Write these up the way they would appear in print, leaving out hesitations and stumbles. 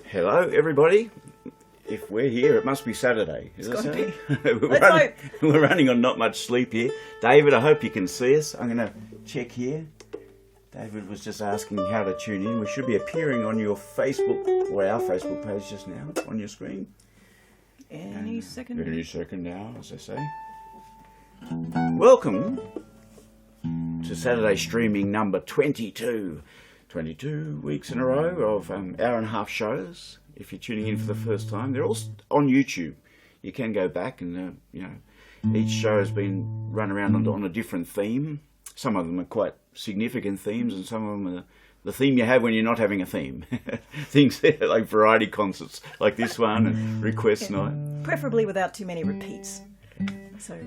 Hello, everybody. If we're here, it must be Saturday. Is it Saturday? We're running on not much sleep here. David, I hope you can see us. I'm going to check here. David was just asking how to tune in. We should be appearing on your Facebook, or our Facebook page just now, on your screen. Any second now, as I say. Welcome to Saturday streaming number 22. 22 weeks in a row of hour and a half shows. If you're tuning in for the first time, they're all on YouTube. You can go back and, each show has been run around on a different theme. Some of them are quite significant themes, and some of them are the theme you have when you're not having a theme. Things like variety concerts like this one and request night. Preferably without too many repeats. So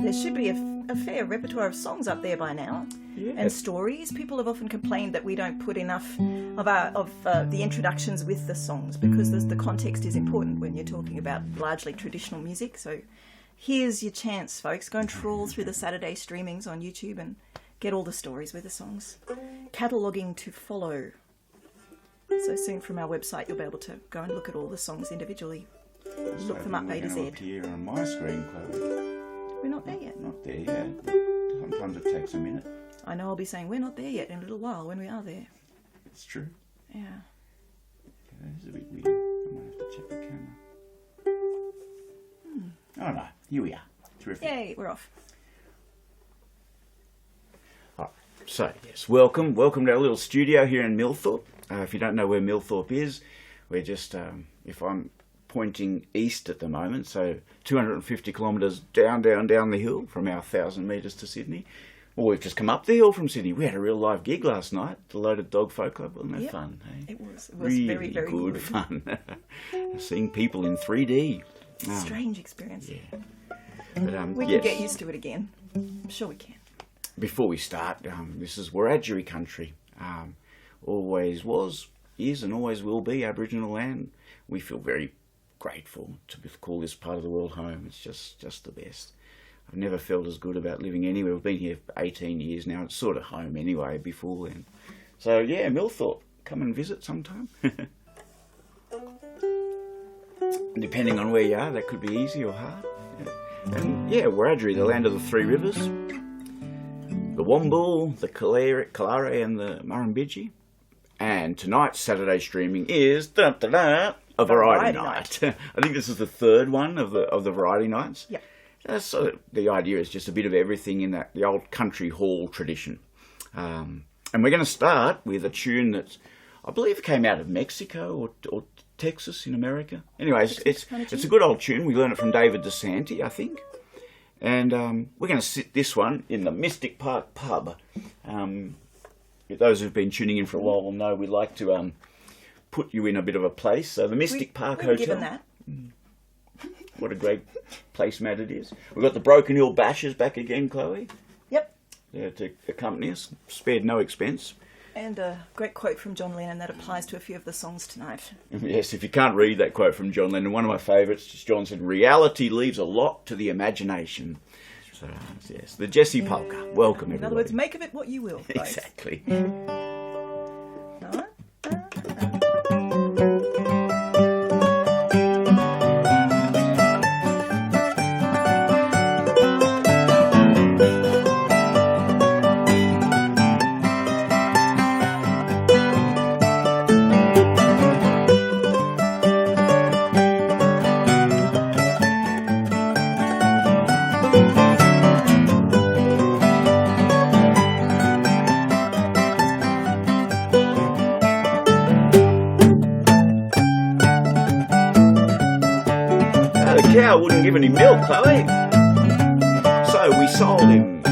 there should be a fair repertoire of songs up there by now. Yeah. And stories. People have often complained that we don't put enough of the introductions with the songs, because the context is important when you're talking about largely traditional music. So here's your chance, folks. Go and trawl through the Saturday streamings on YouTube and get all the stories with the songs. Cataloguing to follow. So soon from our website you'll be able to go and look at all the songs individually. Look them up A to Z. Here on my screen, Chloe. We're not there yet. Not there yet. Sometimes it takes a minute. I know I'll be saying we're not there yet in a little while when we are there. It's true. Yeah. Okay, this is a bit weird. I might have to check the camera. Oh no, here we are. Terrific. Yay, we're off. All right. So, yes, welcome to our little studio here in Millthorpe. If you don't know where Millthorpe is, we're just, if I'm pointing east at the moment, so 250 kilometres down the hill from our 1,000 metres to Sydney. Well, we've just come up the hill from Sydney. We had a real live gig last night, the Loaded Dog Folk Club. Wasn't that fun? Hey? It was really very, very good fun. Seeing people in 3D. Strange experience. Yeah. But, we can get used to it again. I'm sure we can. Before we start, this is Wiradjuri country. Always was, is and always will be Aboriginal land. We feel very grateful to call this part of the world home. It's just the best. I've never felt as good about living anywhere. We've been here for 18 years now. It's sort of home anyway before then. So yeah, Millthorpe, come and visit sometime. Depending on where you are, that could be easy or hard. Yeah. And yeah, Wiradjuri, the land of the three rivers. The Womble, the Kalare and the Murrumbidgee. And tonight's Saturday streaming is a variety night. I think this is the third one of the variety nights. Yeah. So the idea is just a bit of everything in the old country hall tradition. And we're going to start with a tune that I believe came out of Mexico or Texas in America. Anyways, it's a good old tune. We learned it from David DeSanti, I think. And we're going to sit this one in the Mystic Park pub. Those who've been tuning in for a while will know we like to put you in a bit of a place. So the Mystic Park Hotel. Given that. What a great placemat it is. We've got the Broken Hill Bashers back again, Chloe. Yep. There to accompany us. Spared no expense. And a great quote from John Lennon that applies to a few of the songs tonight. Yes, if you can't read that quote from John Lennon, one of my favourites, John said, reality leaves a lot to the imagination. So, yes, the Jessie Polka. Welcome, everybody. In other words, make of it what you will. Folks. Exactly. Cow wouldn't give any milk, Chloe. So we sold him.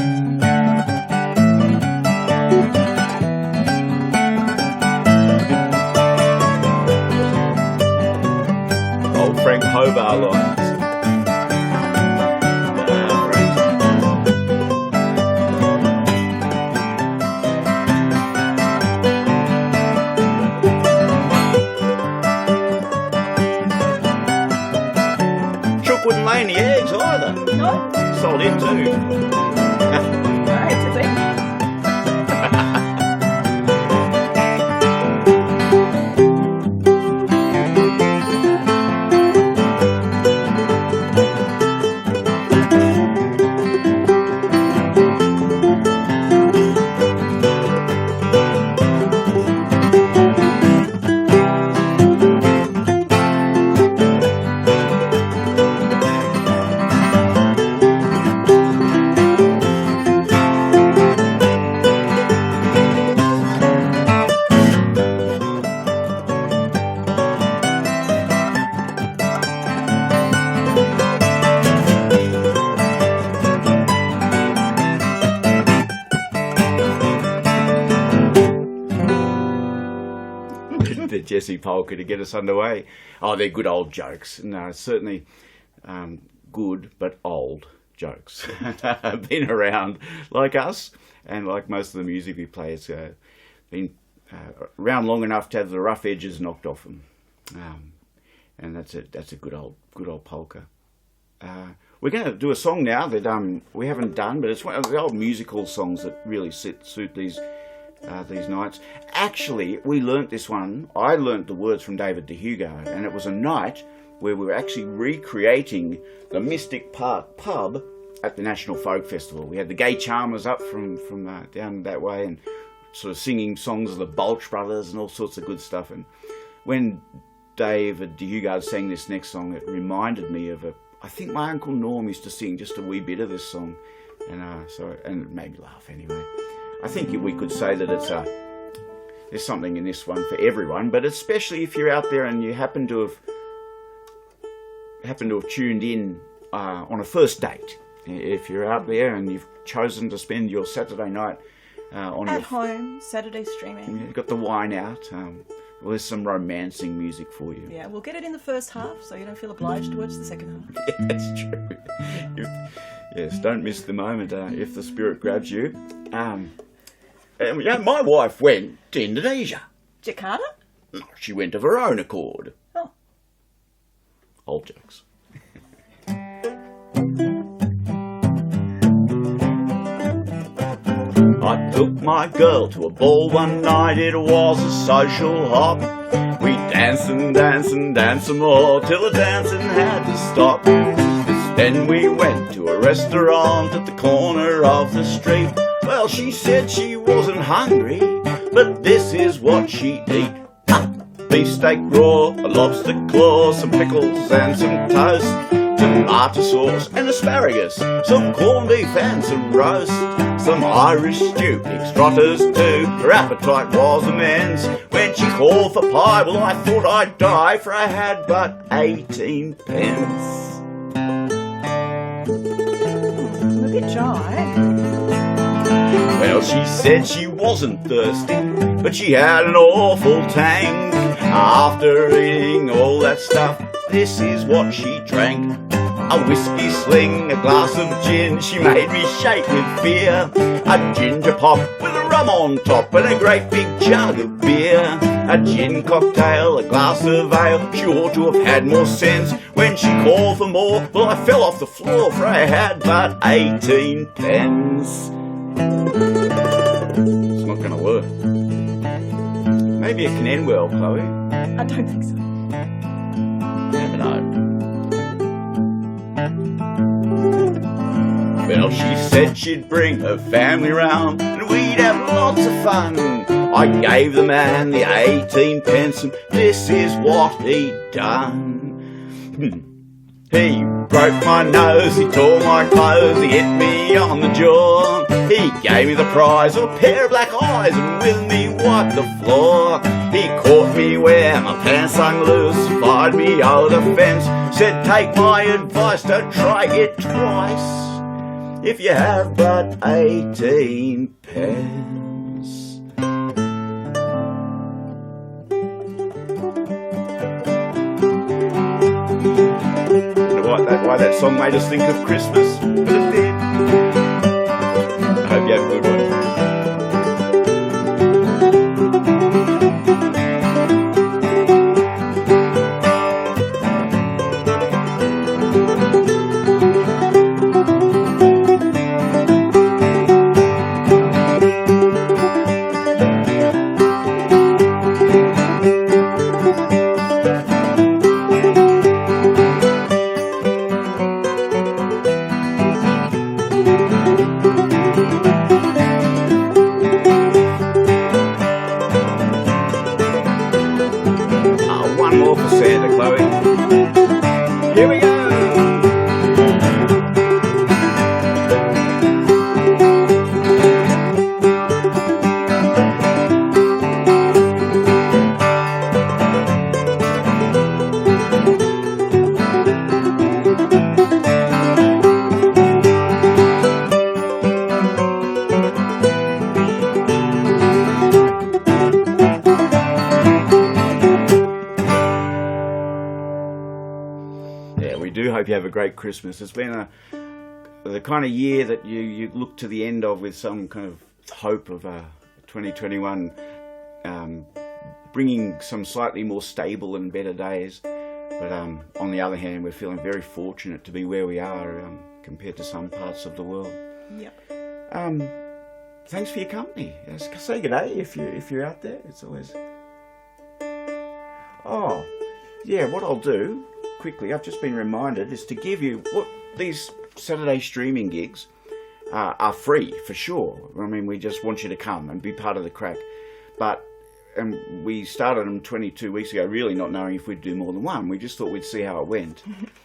Old Frank Hobart lines. Wouldn't lay any eggs either. No. Sold it too. Alright, the Jessie Polka to get us underway. Oh, they're good old jokes. No, certainly good but old jokes. Been around like us, and like most of the music we play, it's been around long enough to have the rough edges knocked off them. And that's a good old polka. We're going to do a song now that we haven't done, but it's one of the old musical songs that really suit these nights. Actually, we learnt this one. I learnt the words from David de Hugo, and it was a night where we were actually recreating the Mystic Park pub at the National Folk Festival. We had the Gay Charmers up from down that way, and sort of singing songs of the Balch Brothers and all sorts of good stuff. And when David de Hugo sang this next song, it reminded me of I think my Uncle Norm used to sing just a wee bit of this song, and it made me laugh anyway. I think we could say that there's something in this one for everyone, but especially if you're out there and you happen to have tuned in on a first date. If you're out there and you've chosen to spend your Saturday night at home, Saturday streaming, you've got the wine out. Well, there's some romancing music for you. Yeah, we'll get it in the first half, so you don't feel obliged to watch the second half. Yeah, that's true. Yes, don't miss the moment if the spirit grabs you. My wife went to Indonesia. Jakarta? No, she went of her own accord. Oh. Old jokes. I took my girl to a ball one night, it was a social hop. We danced and danced and danced some more, till the dancing had to stop. Then we went to a restaurant at the corner of the street. Well, she said she wasn't hungry, but this is what she'd eat. Beefsteak raw, a lobster claw, some pickles and some toast, tomato sauce and asparagus, some corned beef and some roast, some Irish stew, pig's trotters too. Her appetite was immense. When she called for pie, well, I thought I'd die, for I had but 18 pence. A bit dry. Well, she said she wasn't thirsty, but she had an awful tang. After eating all that stuff, this is what she drank. A whiskey sling, a glass of gin, she made me shake with fear. A ginger pop with a rum on top and a great big jug of beer. A gin cocktail, a glass of ale, she ought to have had more sense. When she called for more, well, I fell off the floor, for I had but 18 pence. It's not going to work. Maybe it can end well, Chloe. I don't think so. Never know. Well, she said she'd bring her family round and we'd have lots of fun. I gave the man the 18 pence and this is what he'd done. He broke my nose, he tore my clothes, he hit me on the jaw. He gave me the prize of a pair of black eyes and with me wiped the floor. He caught me where my pants hung loose, fired me over the fence, said take my advice, don't try it twice if you have but 18 pence. Why that song made us think of Christmas, but it did. I hope you have a good one. hope you have a great Christmas. It's been the kind of year that you look to the end of with some kind of hope of 2021 bringing some slightly more stable and better days. But on the other hand, we're feeling very fortunate to be where we are compared to some parts of the world. Yep. Thanks for your company. Say good day if you're out there. It's always... Oh, yeah, what I'll do, quickly, I've just been reminded, is to give you... these Saturday streaming gigs are free, for sure. I mean, we just want you to come and be part of the crack. But we started them 22 weeks ago, really not knowing if we'd do more than one. We just thought we'd see how it went.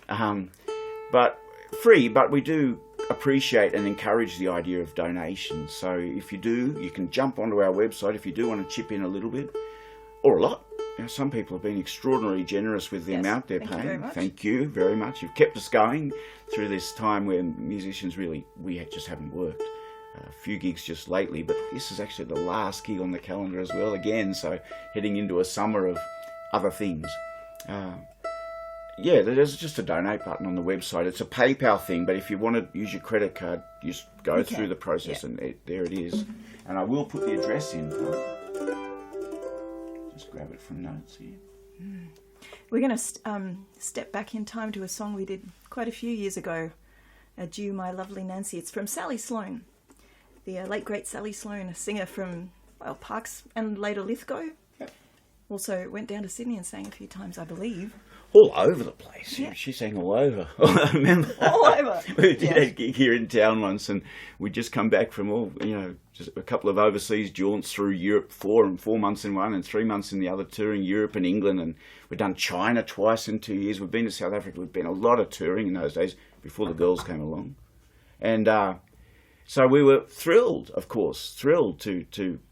But free, but we do appreciate and encourage the idea of donations. So if you do, you can jump onto our website if you do want to chip in a little bit or a lot. You know, some people have been extraordinarily generous with the amount they're paying. Thank you very much. You've kept us going through this time where musicians we just haven't worked. A few gigs just lately, but this is actually the last gig on the calendar as well again, so heading into a summer of other things. There's just a donate button on the website. It's a PayPal thing, but if you want to use your credit card, you just go through the process and there it is. And I will put the address in. Just grab it from notes here. We're going to step back in time to a song we did quite a few years ago, Adieu My Lovely Nancy. It's from Sally Sloan, the late great Sally Sloan, a singer from Parkes and later Lithgow. Yep. Also went down to Sydney and sang a few times, I believe. All over the place. Yeah. She sang all over. I remember. All over. We did a gig here in town once, and we'd just come back from just a couple of overseas jaunts through Europe, 4 months in one and 3 months in the other, touring Europe and England, and we'd done China twice in 2 years. We've been to South Africa. We'd been a lot of touring in those days before the girls came along, and so we were thrilled, of course,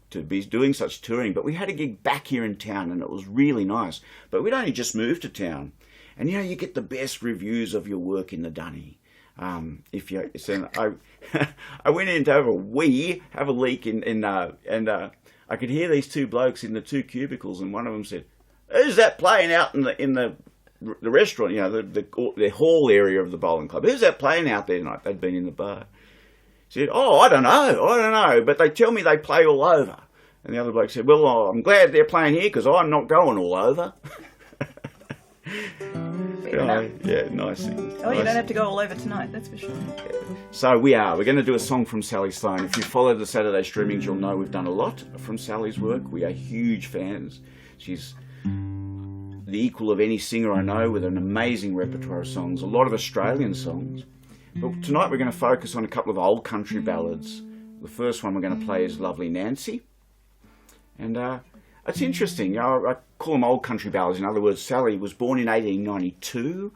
to be doing such touring, but we had a gig back here in town and it was really nice. But we'd only just moved to town, and you get the best reviews of your work in the dunny. I went in to have a leak and I could hear these two blokes in the two cubicles, and one of them said, "Who's that playing out in the restaurant? The hall area of the bowling club. Who's that playing out there tonight?" They'd been in the bar. He said, "Oh, I don't know, but they tell me they play all over." And the other bloke said, "Well, I'm glad they're playing here because I'm not going all over." Nice thing. Oh, you don't have to go all over tonight, that's for sure. So we're going to do a song from Sally Sloan. If you follow the Saturday streamings, you'll know we've done a lot from Sally's work. We are huge fans. She's the equal of any singer I know, with an amazing repertoire of songs, a lot of Australian songs. But tonight we're going to focus on a couple of old country ballads. The first one we're going to play is Lovely Nancy. And it's interesting. I call them old country ballads. In other words, Sally was born in 1892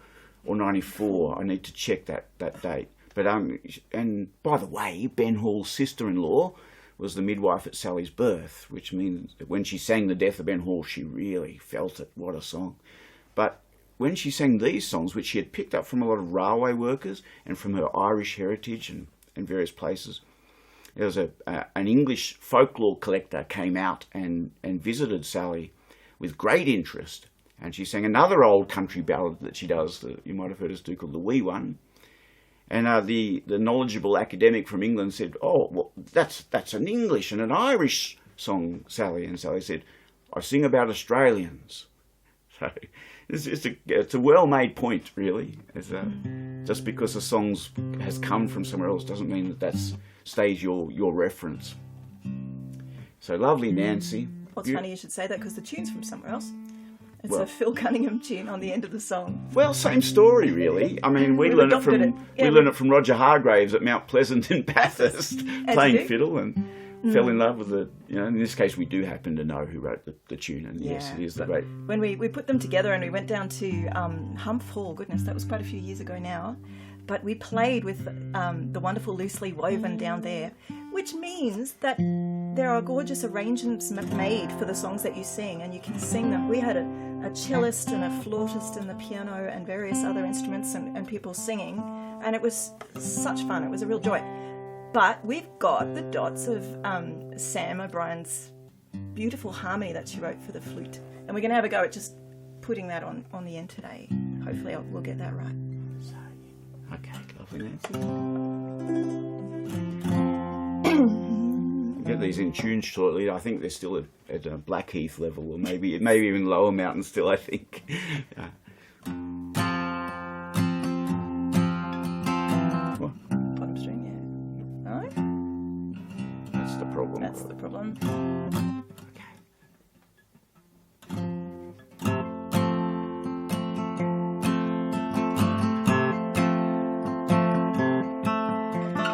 or 94. I need to check that date. But and by the way, Ben Hall's sister-in-law was the midwife at Sally's birth, which means that when she sang The Death of Ben Hall, she really felt it. What a song. But when she sang these songs, which she had picked up from a lot of railway workers and from her Irish heritage and various places, there was an English folklore collector came out and visited Sally with great interest, and she sang another old country ballad that she does, that you might have heard us do, called The Wee One. And the knowledgeable academic from England said, "Oh, well, that's an English and an Irish song, Sally." And Sally said, "I sing about Australians." So it's a well-made point, really. Just because a song has come from somewhere else doesn't mean that stays your reference. So Lovely Nancy. Well, it's funny you should say that because the tune's from somewhere else. It's a Phil Cunningham tune on the end of the song. Well, same story, really. I mean, we learned it from Roger Hargraves at Mount Pleasant in Bathurst, playing fiddle, and fell in love with it. In this case, we do happen to know who wrote the tune, and yes, it is the great. When we put them together and we went down to Humph Hall, goodness, that was quite a few years ago now, but we played with the wonderful Loosely Woven down there, which means that there are gorgeous arrangements made for the songs that you sing, and you can sing them. We had a cellist and a flautist and the piano and various other instruments and people singing, and it was such fun. It was a real joy. But we've got the dots of Sam O'Brien's beautiful harmony that she wrote for the flute, and we're going to have a go at just putting that on the end today. Hopefully we'll get that right. Okay, lovely, Nancy. Get these in tune shortly. I think they're still at Blackheath level, or maybe even Lower Mountain still, I think. What? Bottom string, yeah. No? That's the problem. That's the problem. Okay.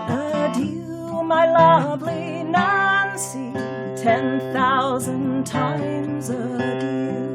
Adieu, my lovely Nancy, 10,000 times adieu.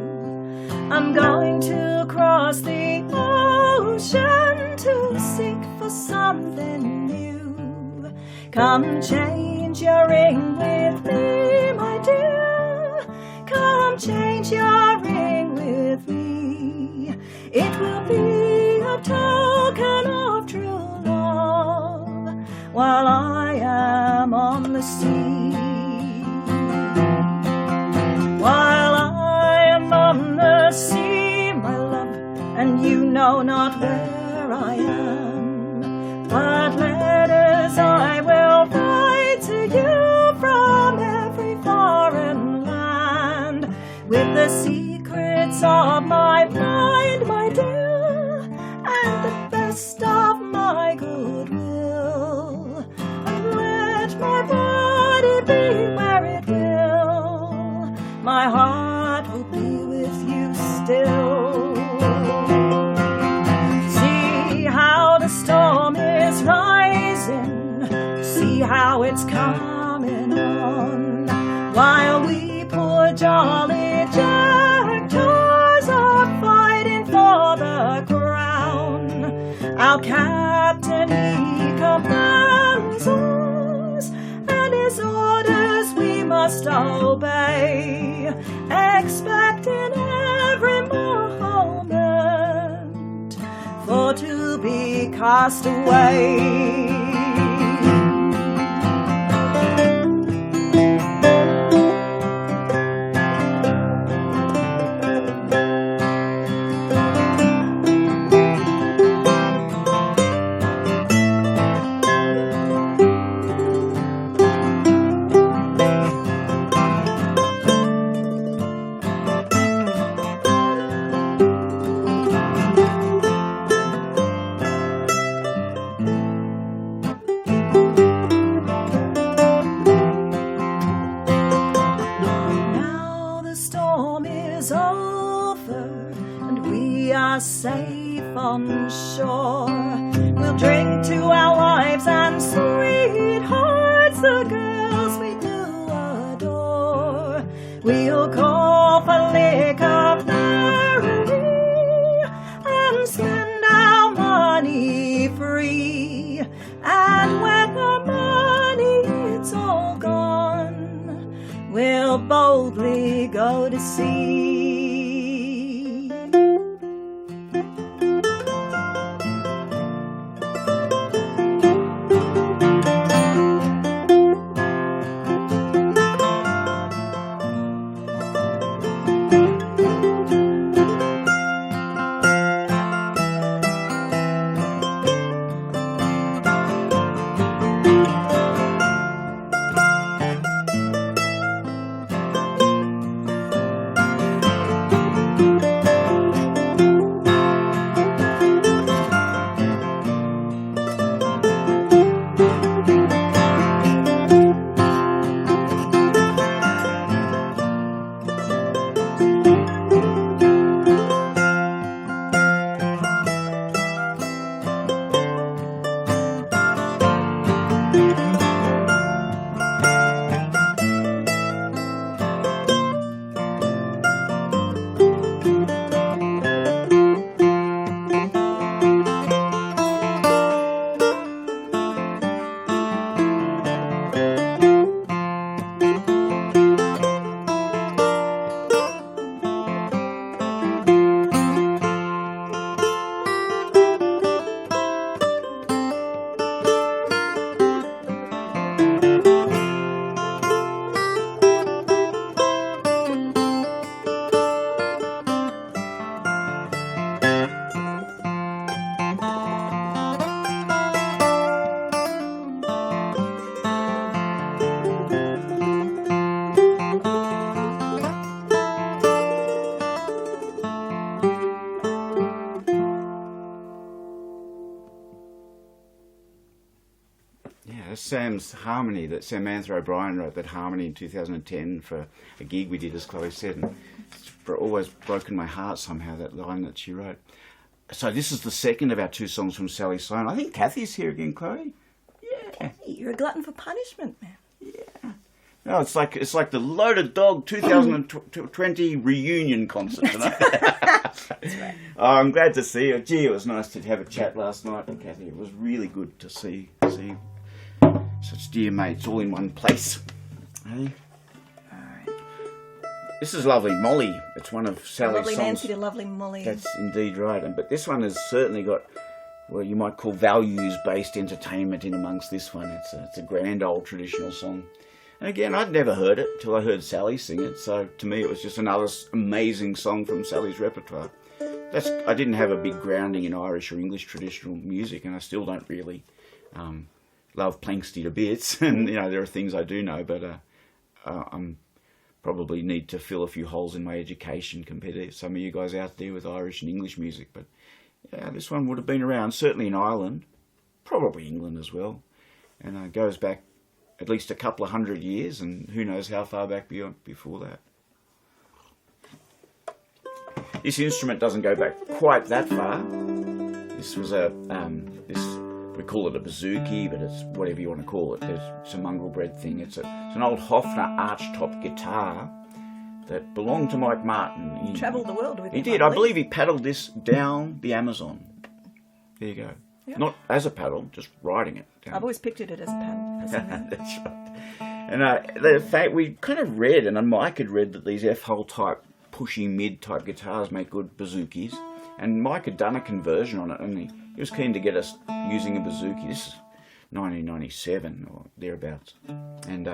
I'm going to cross the ocean to seek for something new. Come change your ring with me, my dear. Come change your ring with me. It will be a token of true love while I am on the sea. While I am on the sea, my love, and you know not where I am, but letters I will write to you from every foreign land, with the secrets of my mind, my dear, and the best of my goodwill. And let my body be where it will, my heart will be with you still. See how the storm is rising, see how it's coming on, while we poor jolly jackdaws are fighting for the crown. Our captain, he commands us, and his orders we must obey, expecting every moment for to be cast away. Safe on shore, we'll drink to our wives and sweethearts, the girls we do adore. We'll call for liquor merrily and spend our money free. And when the money it's all gone, we'll boldly go to sea. Sam's harmony that Samantha O'Brien wrote, that harmony in 2010 for a gig we did, as Chloe said. And it's always broken my heart somehow, that line that she wrote. So this is the second of our 2 songs from Sally Sloan. I think Kathy's here again, Chloe. Yeah. Kathy, you're a glutton for punishment, man. Yeah. No, it's like the Loaded Dog 2020 reunion concert tonight. That's right. Oh, I'm glad to see you. Gee, it was nice to have a chat last night with Kathy. It was really good to see such dear mates all in one place. Hey? All right. This is Lovely Molly. It's one of Sally's Lovely songs. Nancy to Lovely Molly. That's indeed right. But this one has certainly got what you might call values-based entertainment in amongst this one. It's a grand old traditional song. And again, I'd never heard it till I heard Sally sing it. So to me, it was just another amazing song from Sally's repertoire. I didn't have a big grounding in Irish or English traditional music, and I still don't really love Planksty to bits. And there are things I do know, but I'm probably need to fill a few holes in my education compared to some of you guys out there with Irish and English music. But yeah, this one would have been around, certainly in Ireland, probably England as well, and goes back at least a couple of 100 years, and who knows how far back before that. This instrument doesn't go back quite that far. This was we call it a bouzouki, but it's whatever you want to call it. It's a mongrel bred thing. It's an old Hofner archtop guitar that belonged to Mike Martin. He travelled the world with it. He did. I believe he paddled this down the Amazon. There you go. Yep. Not as a paddle, just riding it down. I've always pictured it as a paddle. That's right. And the fact we kind of read, and Mike had read, that these F-hole type, pushy mid-type guitars make good bouzouki's. And Mike had done a conversion on it, and he was keen to get us using a bouzouki. This is 1997 or thereabouts. And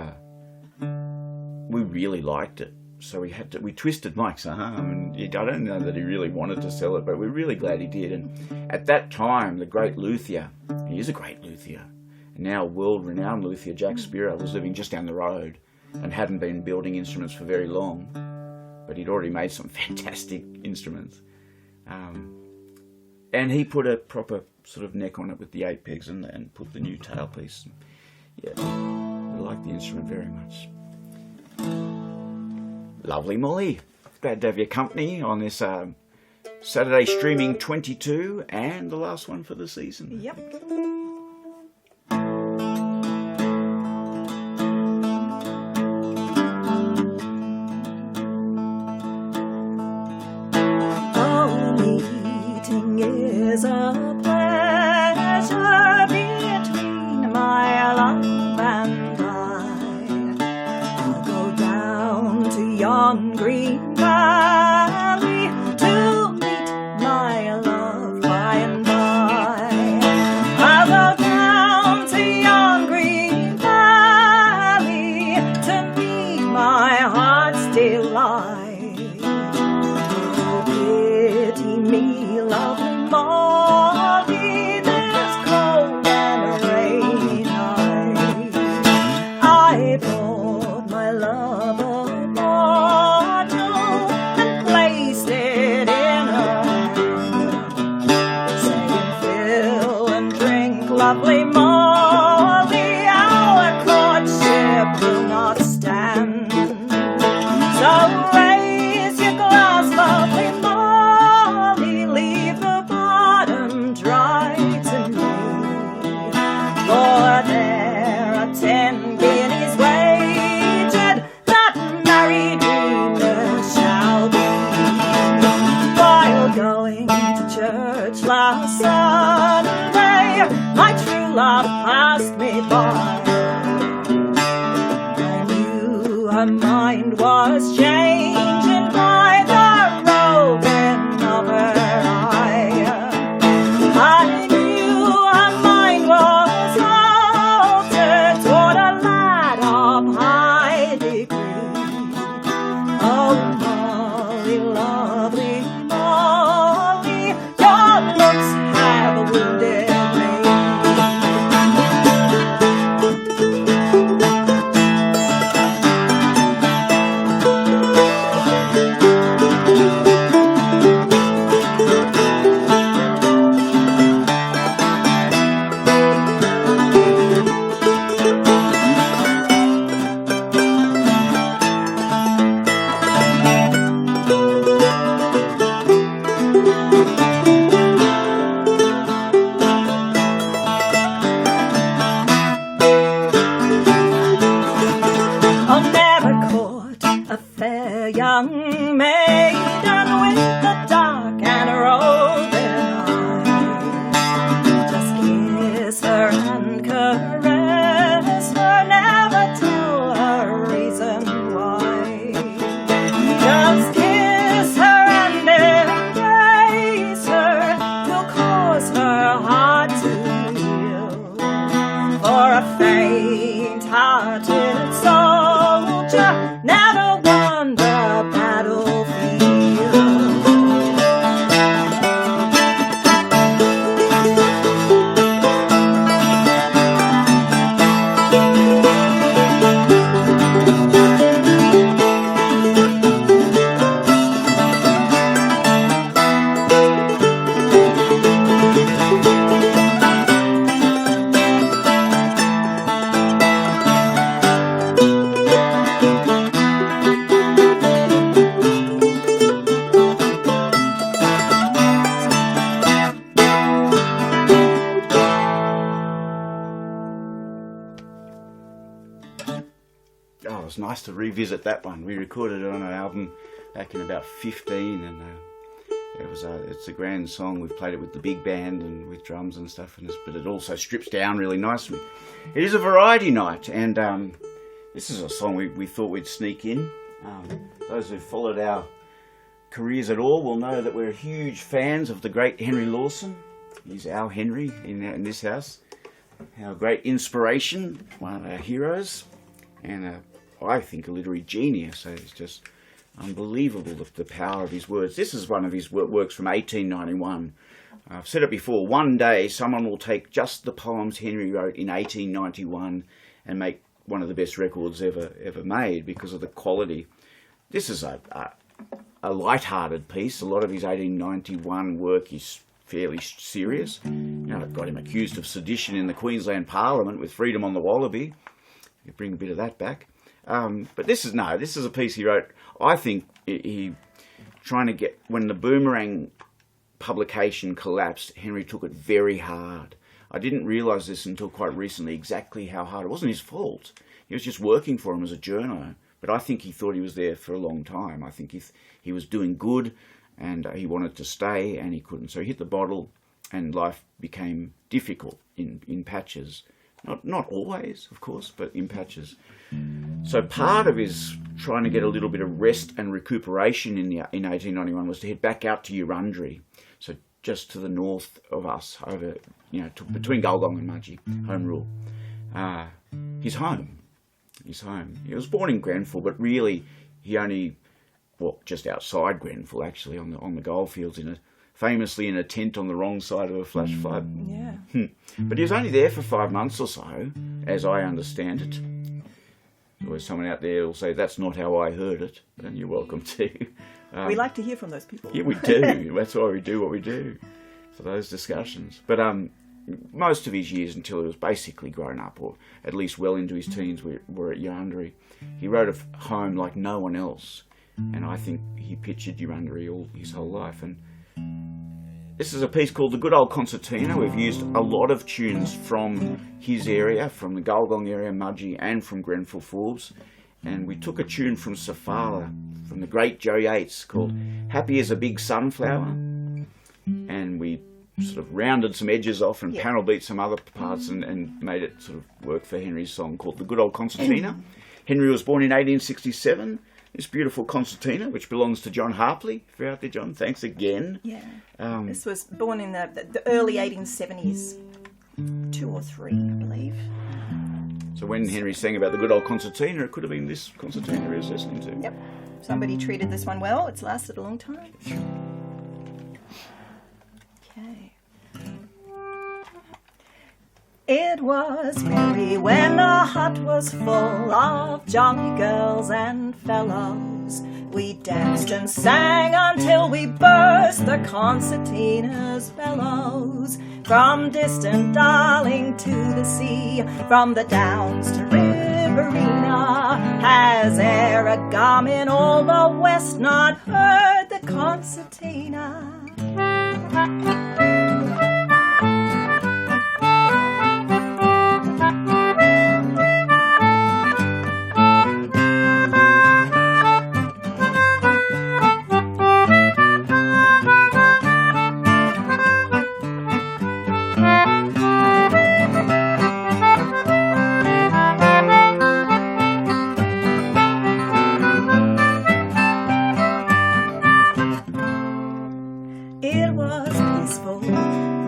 we really liked it. So we twisted Mike's arm, and I don't know that he really wanted to sell it, but we're really glad he did. And at that time, the great luthier, he is a great luthier, and now world-renowned luthier, Jack Spiro, was living just down the road and hadn't been building instruments for very long, but he'd already made some fantastic instruments. And he put a proper sort of neck on it with the 8 pegs and put the new tailpiece. Yeah, I like the instrument very much. Lovely Molly. Glad to have your company on this Saturday Streaming 22 and the last one for the season. Yep. Oh, meeting is a pleasure between my love and yon green valley to meet my love by and by. I'll go down to yon green valley to meet my heart's delight. Oh, pity me, lovely Molly, this cold and rainy night. I brought my love lovely Molly, our courtship will not stand. So raise your glass, lovely Molly, leave the bottom dry to me. For there are 10 guineas wagered that married dreamers shall be. While going to church last Sunday, my true love passed me by. I knew her mind was changing by the roving of her eye. I knew her mind was altered toward a lad of high degree. Oh, Molly, lovely Molly, your looks have wounded me. maiden with the dark and roving eye. Just kiss her and caress her, never tell her reason why. Just kiss her and embrace her, will cause her heart to heal. For a faint-hearted soldier never won the battlefield. Oh, it was nice to revisit that one. We recorded it on an album back in about 15, and it's a grand song. We've played it with the big band and with drums and stuff, but it also strips down really nicely. It is a variety night, and this is a song we thought we'd sneak in. Those who've followed our careers at all will know that we're huge fans of the great Henry Lawson. He's our Henry in this house. Our great inspiration, one of our heroes, and I think a literary genius. So it's just unbelievable the power of his words. This is one of his works from 1891. I've said it before, one day someone will take just the poems Henry wrote in 1891 and make one of the best records ever made because of the quality. This is a light-hearted piece. A lot of his 1891 work is fairly serious. Now, it got him accused of sedition in the Queensland Parliament with Freedom on the Wallaby. You bring a bit of that back. But this is a piece he wrote. I think he trying to get, when the Boomerang publication collapsed, Henry took it very hard. I didn't realise this until quite recently, exactly how hard. It wasn't his fault. He was just working for him as a journo. But I think he thought he was there for a long time. I think he was doing good, and he wanted to stay, and he couldn't. So he hit the bottle, and life became difficult in patches. Not always, of course, but in patches. So part of his trying to get a little bit of rest and recuperation in 1891 was to head back out to Urundri, so just to the north of us, over between Gulgong and Mudgee, home rule. His home. He was born in Grenfell, but really he only just outside Grenfell, actually, on the goldfields, famously in a tent on the wrong side of a flash flood. Yeah. But he was only there for 5 months or so, as I understand it. There's always someone out there who'll say, that's not how I heard it, and you're welcome to. We like to hear from those people. Yeah, we do. That's why we do what we do, for those discussions. But most of his years, until he was basically grown up, or at least well into his teens, were at Urundri. He wrote of home like no one else, and I think he pictured Urundri all his whole life. And this is a piece called The Good Old Concertina. We've used a lot of tunes from his area, from the Gulgong area, Mudgee, and from Grenfell Forbes. And we took a tune from Safala, from the great Joe Yates, called Happy as a Big Sunflower. And we sort of rounded some edges off and panel beat some other parts and made it sort of work for Henry's song called The Good Old Concertina. Henry was born in 1867. This beautiful concertina, which belongs to John Harpley. If you're out there, John, thanks again. Yeah. This was born in the early 1870s, 2 or 3, I believe. So when Henry sang about the good old concertina, it could have been this concertina he was listening to. Yep. Somebody treated this one well. It's lasted a long time. Okay. It was merry when the hut was full of jolly girls and fellows. We danced and sang until we burst the concertina's bellows. From distant Darling to the sea, from the Downs to Riverina, has e'er a gum in all the West not heard the concertina?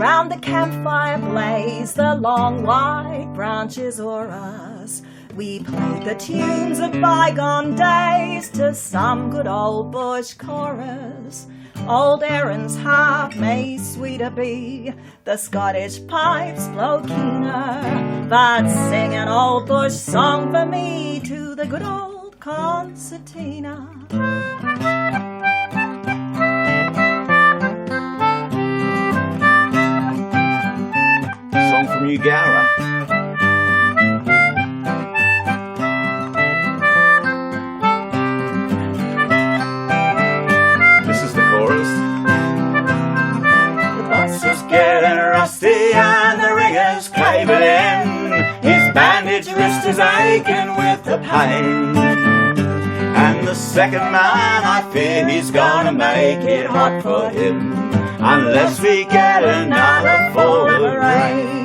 Round the campfire blaze, the long white branches o'er us. We played the tunes of bygone days to some good old bush chorus. Old Erin's harp may sweeter be, the Scottish pipes blow keener, but sing an old bush song for me to the good old concertina. Song from Ugara. This is the chorus. The boss was getting rusty and the ringers caving in. His bandaged wrist is aching with the pain. And the second man, I fear he's gonna make it hot for him, unless we get another fall of rain.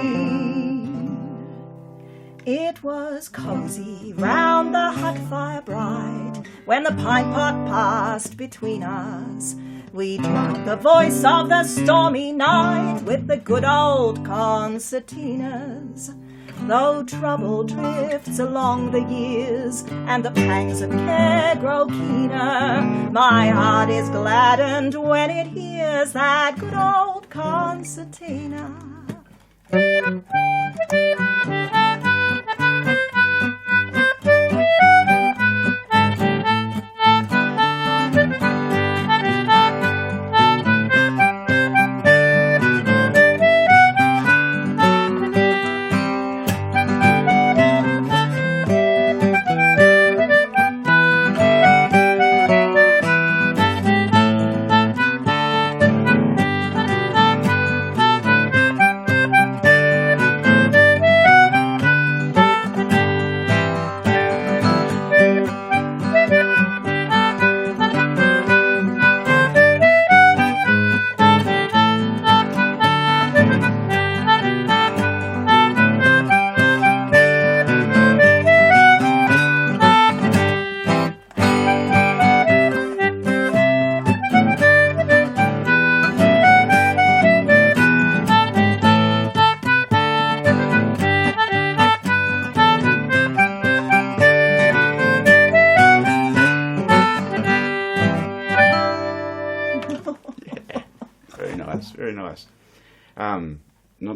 It was cosy round the hut fire bright when the pine pot passed between us. We drowned the voice of the stormy night with the good old concertinas. Though trouble drifts along the years and the pangs of care grow keener, my heart is gladdened when it hears that good old concertina.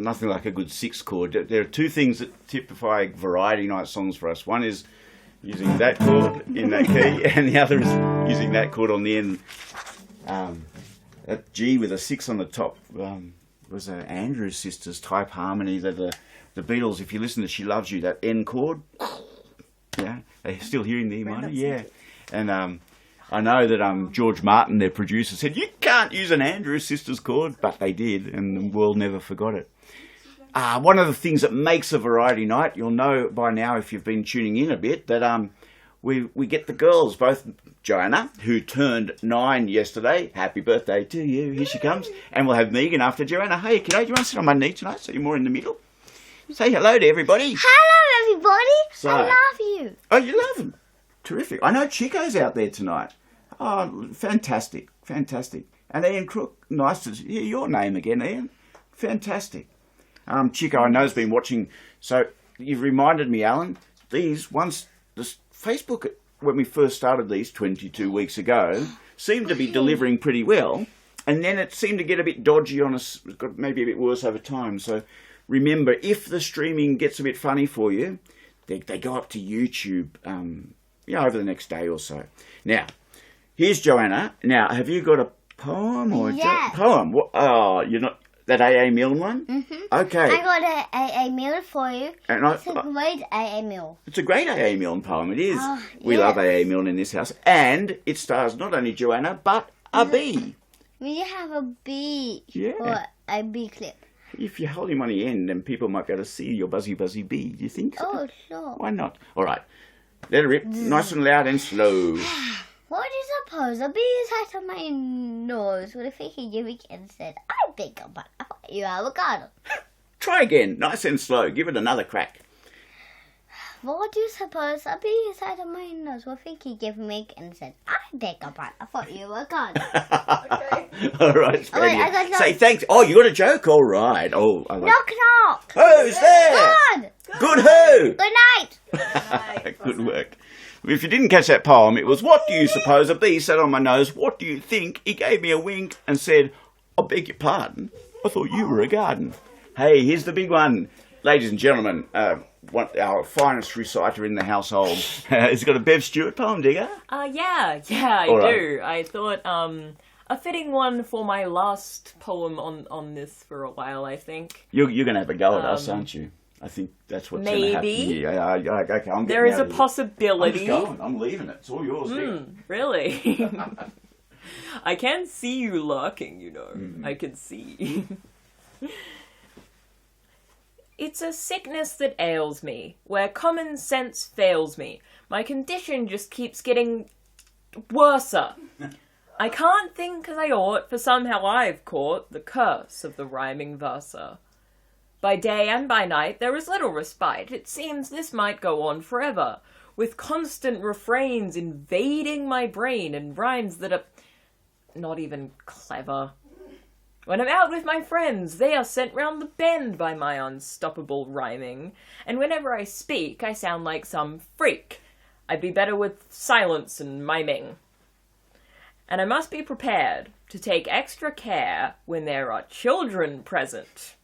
Nothing like a good six chord. There are two things that typify variety night songs for us. One is using that chord in that key, and the other is using that chord on the end. That G with a 6 on the top was an Andrews Sisters type harmony that the Beatles, if you listen to She Loves You, that N chord, yeah, they're still hearing the E minor, yeah. And I know that George Martin, their producer, said, you can't use an Andrews Sisters chord, but they did, and the world never forgot it. One of the things that makes a variety night, you'll know by now if you've been tuning in a bit, that we get the girls, both Joanna, who turned 9 yesterday. Happy birthday to you. Here she comes. And we'll have Megan after Joanna. Hey, G'day, do you want to sit on my knee tonight so you're more in the middle? Say hello to everybody. Hello, everybody. So, I love you. Oh, you love them. Terrific. I know Chico's out there tonight. Oh, fantastic. Fantastic. And Ian Crook, nice to hear your name again, Ian. Fantastic. Chico, I know, has been watching. So you've reminded me, Alan, this Facebook, when we first started these 22 weeks ago, seemed to be delivering pretty well. And then it seemed to get a bit dodgy on us, got maybe a bit worse over time. So remember, if the streaming gets a bit funny for you, they go up to YouTube over the next day or so. Now, here's Joanna. Now, have you got a poem or Yeah. poem? Oh, you're not that A.A. Milne one? Mm-hmm. Okay. I got an AA Milne for you. And It's a great AA Milne. it's a great A.A. Milne poem. It is. Oh, We yes. love A.A. Milne in this house, and it stars not only Joanna but a bee. We have a bee. Yeah. Or a bee clip. If you hold him on the end, then people might be able to see your buzzy bee. Do you think so? Oh, sure. Why not? All right. Let it rip. Nice and loud and slow. What do you suppose? A bee sat on my nose with a ficky gimmick and said, I think about you avocado. Try again. Nice and slow. Give it another crack. What do you suppose? A bee sat on my nose with a ficky gimmick and said, I think about you avocado. Okay. All right, Oh, wait, I Spaddy. got Say thanks. Oh, you got a joke? All right. Oh, I like... Knock knock. Who's there? God. Good who? Good night. Good work. If you didn't catch that poem, it was, what do you suppose a bee sat on my nose? What do you think? He gave me a wink and said, I beg your pardon. I thought you were a garden. Hey, here's the big one. Ladies and gentlemen, our finest reciter in the household. Has got a Bev Stewart poem, Digger? Yeah, I All right. do. I thought a fitting one for my last poem on this for a while, I think. You're going to have a go at us, aren't you? I think that's what's going to happen maybe. here. Okay, I'm There getting is out a of here. possibility. I'm just going. I'm leaving it. It's all yours, Digger. Really? I can see you lurking, you know. I can see. It's a sickness that ails me, where common sense fails me. My condition just keeps getting worser. I can't think as I ought, for somehow I've caught the curse of the rhyming verser. By day and by night there is little respite. It seems this might go on forever, with constant refrains invading my brain and rhymes that are not even clever. When I'm out with my friends, they are sent round the bend by my unstoppable rhyming, and whenever I speak, I sound like some freak. I'd be better with silence and miming. And I must be prepared to take extra care when there are children present.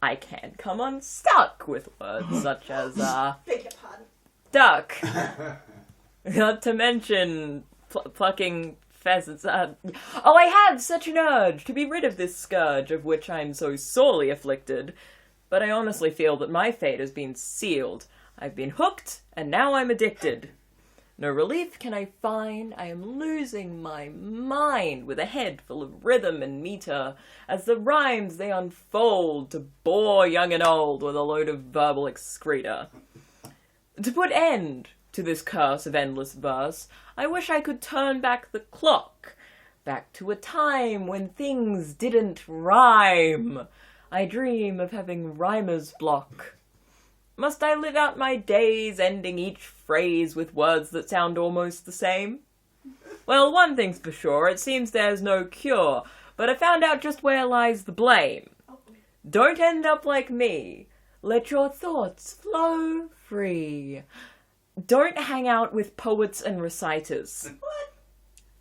I can't come unstuck with words such as, Beg your pardon. duck. Not to mention plucking pheasants. I have such an urge to be rid of this scourge of which I am so sorely afflicted. But I honestly feel that my fate has been sealed. I've been hooked, and now I'm addicted. No relief can I find. I am losing my mind with a head full of rhythm and meter, as the rhymes they unfold to bore young and old with a load of verbal excreta. To put end to this curse of endless verse, I wish I could turn back the clock, back to a time when things didn't rhyme. I dream of having rhymer's block. Must I live out my days ending each phrase with words that sound almost the same? Well, one thing's for sure, it seems there's no cure, but I found out just where lies the blame. Don't end up like me. Let your thoughts flow free. Don't hang out with poets and reciters. What?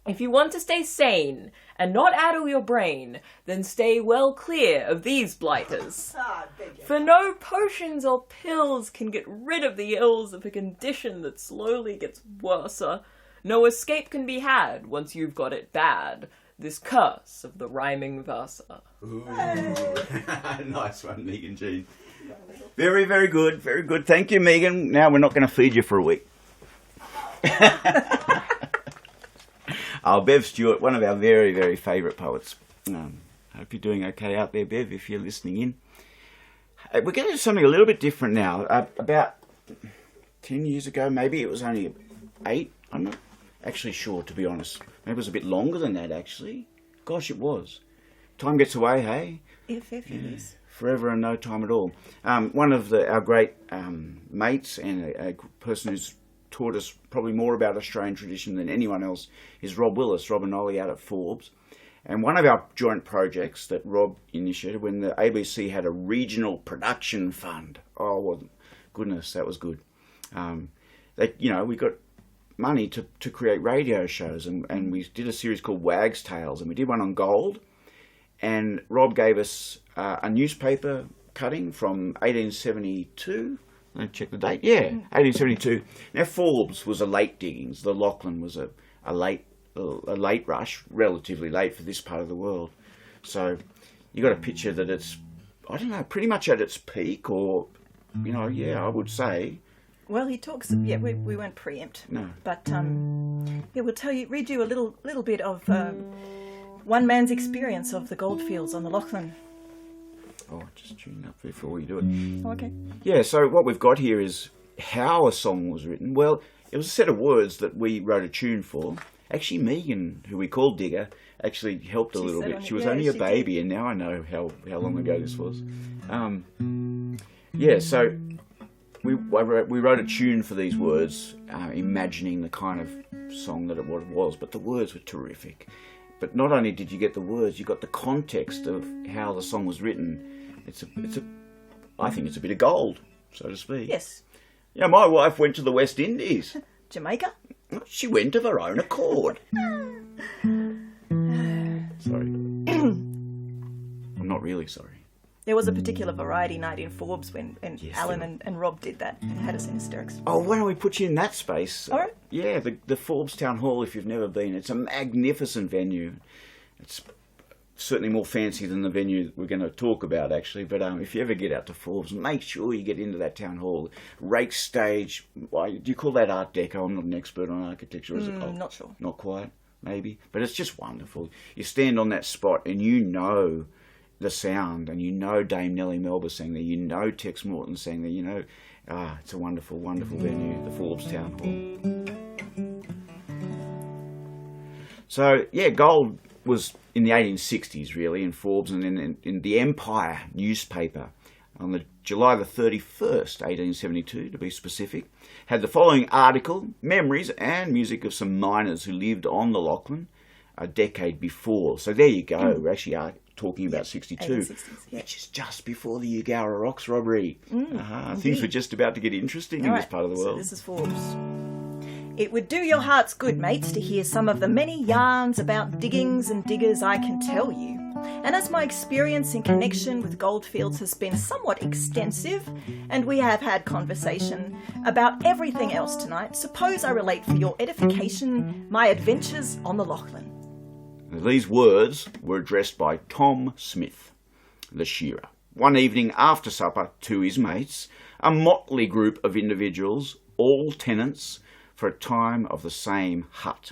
If you want to stay sane and not addle your brain, then stay well clear of these blighters. Ah, beg your For no potions or pills can get rid of the ills of a condition that slowly gets worser. No escape can be had once you've got it bad. This curse of the rhyming verser. Ooh. Nice one, Megan Jean. Very, very good. Very good. Thank you, Megan. Now we're not going to feed you for a week. Bev Stewart, one of our very, very favourite poets. Hope you're doing okay out there, Bev, if you're listening in. We're going to do something a little bit different now. About 10 years ago, maybe it was only 8. I'm not actually sure, to be honest. Maybe it was a bit longer than that, actually. Gosh, it was. Time gets away, hey? If it is. Forever and no time at all. One of our great mates and a person who's taught us probably more about Australian tradition than anyone else is Rob Willis, Rob and Ollie out at Forbes. And one of our joint projects that Rob initiated when the ABC had a regional production fund. Oh, well, goodness, that was good. We got money to create radio shows, and we did a series called Wag's Tales, and we did one on gold. And Rob gave us a newspaper cutting from 1872. Let me check the date. Yeah, 1872. Now, Forbes was a late diggings. The Lachlan was a late rush, relatively late for this part of the world. So you got a picture that it's, I don't know, pretty much at its peak, or, I would say. Well, he talks. Yeah, we won't preempt. No. But we'll read you a little bit of one man's experience of the goldfields on the Lachlan. Oh, just tune up before you do it. Okay. Yeah, so what we've got here is how a song was written. Well, it was a set of words that we wrote a tune for. Actually, Megan, who we called Digger, actually helped a little bit. She was only a baby, and now I know how long ago this was. So we wrote a tune for these words, imagining the kind of song that it was, but the words were terrific. but not only did you get the words, you got the context of how the song was written. I think it's a bit of gold, so to speak. Yes. Yeah, my wife went to the West Indies. Jamaica? She went of her own accord. Sorry. I'm not really sorry. There was a particular variety night in Forbes when Yes, Alan and Rob did that and had us in hysterics. Oh, why don't we put you in that space? All right. Yeah, the Forbes Town Hall, if you've never been. It's a magnificent venue. It's certainly more fancy than the venue we're going to talk about, actually. But if you ever get out to Forbes, make sure you get into that town hall. Rake stage. Why, do you call that Art Deco? I'm not an expert on architecture. Is it? Not sure. Not quite, maybe. But it's just wonderful. You stand on that spot and you know the sound, and you know Dame Nellie Melba sang there, you know Tex Morton sang there, you know, it's a wonderful, wonderful venue, the Forbes Town Hall. So, yeah, gold was in the 1860s, really, in Forbes, and then in the Empire newspaper on the July the 31st, 1872, to be specific, had the following article: memories and music of some miners who lived on the Lachlan a decade before. So there you go. We actually are talking about 62, 1860s, which is just before the Eugowra Rocks robbery. Things were just about to get interesting in this part of the world. So this is Forbes. It would do your hearts good, mates, to hear some of the many yarns about diggings and diggers I can tell you. And as my experience in connection with goldfields has been somewhat extensive, and we have had conversation about everything else tonight, suppose I relate for your edification my adventures on the Lachlan. These words were addressed by Tom Smith, the shearer, one evening after supper to his mates, a motley group of individuals, all tenants for a time of the same hut.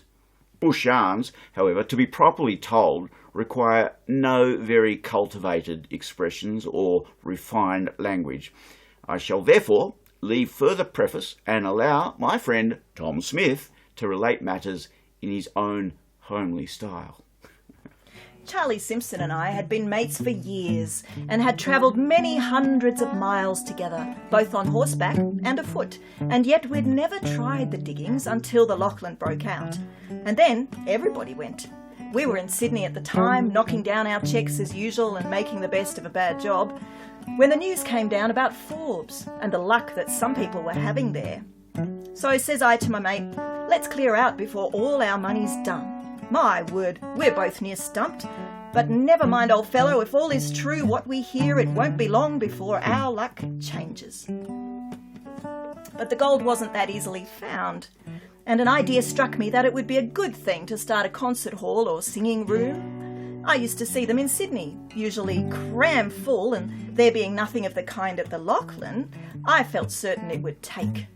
Bush yarns, however, to be properly told, require no very cultivated expressions or refined language. I shall therefore leave further preface and allow my friend Tom Smith to relate matters in his own homely style. Charlie Simpson and I had been mates for years and had travelled many hundreds of miles together, both on horseback and afoot, and yet we'd never tried the diggings until the Lachlan broke out. And then everybody went. We were in Sydney at the time, knocking down our checks as usual and making the best of a bad job, when the news came down about Forbes and the luck that some people were having there. So says I to my mate, let's clear out before all our money's done. My word, we're both near stumped. But never mind, old fellow, if all is true what we hear, it won't be long before our luck changes. But the gold wasn't that easily found, and an idea struck me that it would be a good thing to start a concert hall or singing room. I used to see them in Sydney, usually cram full, and there being nothing of the kind at the Lachlan, I felt certain it would take.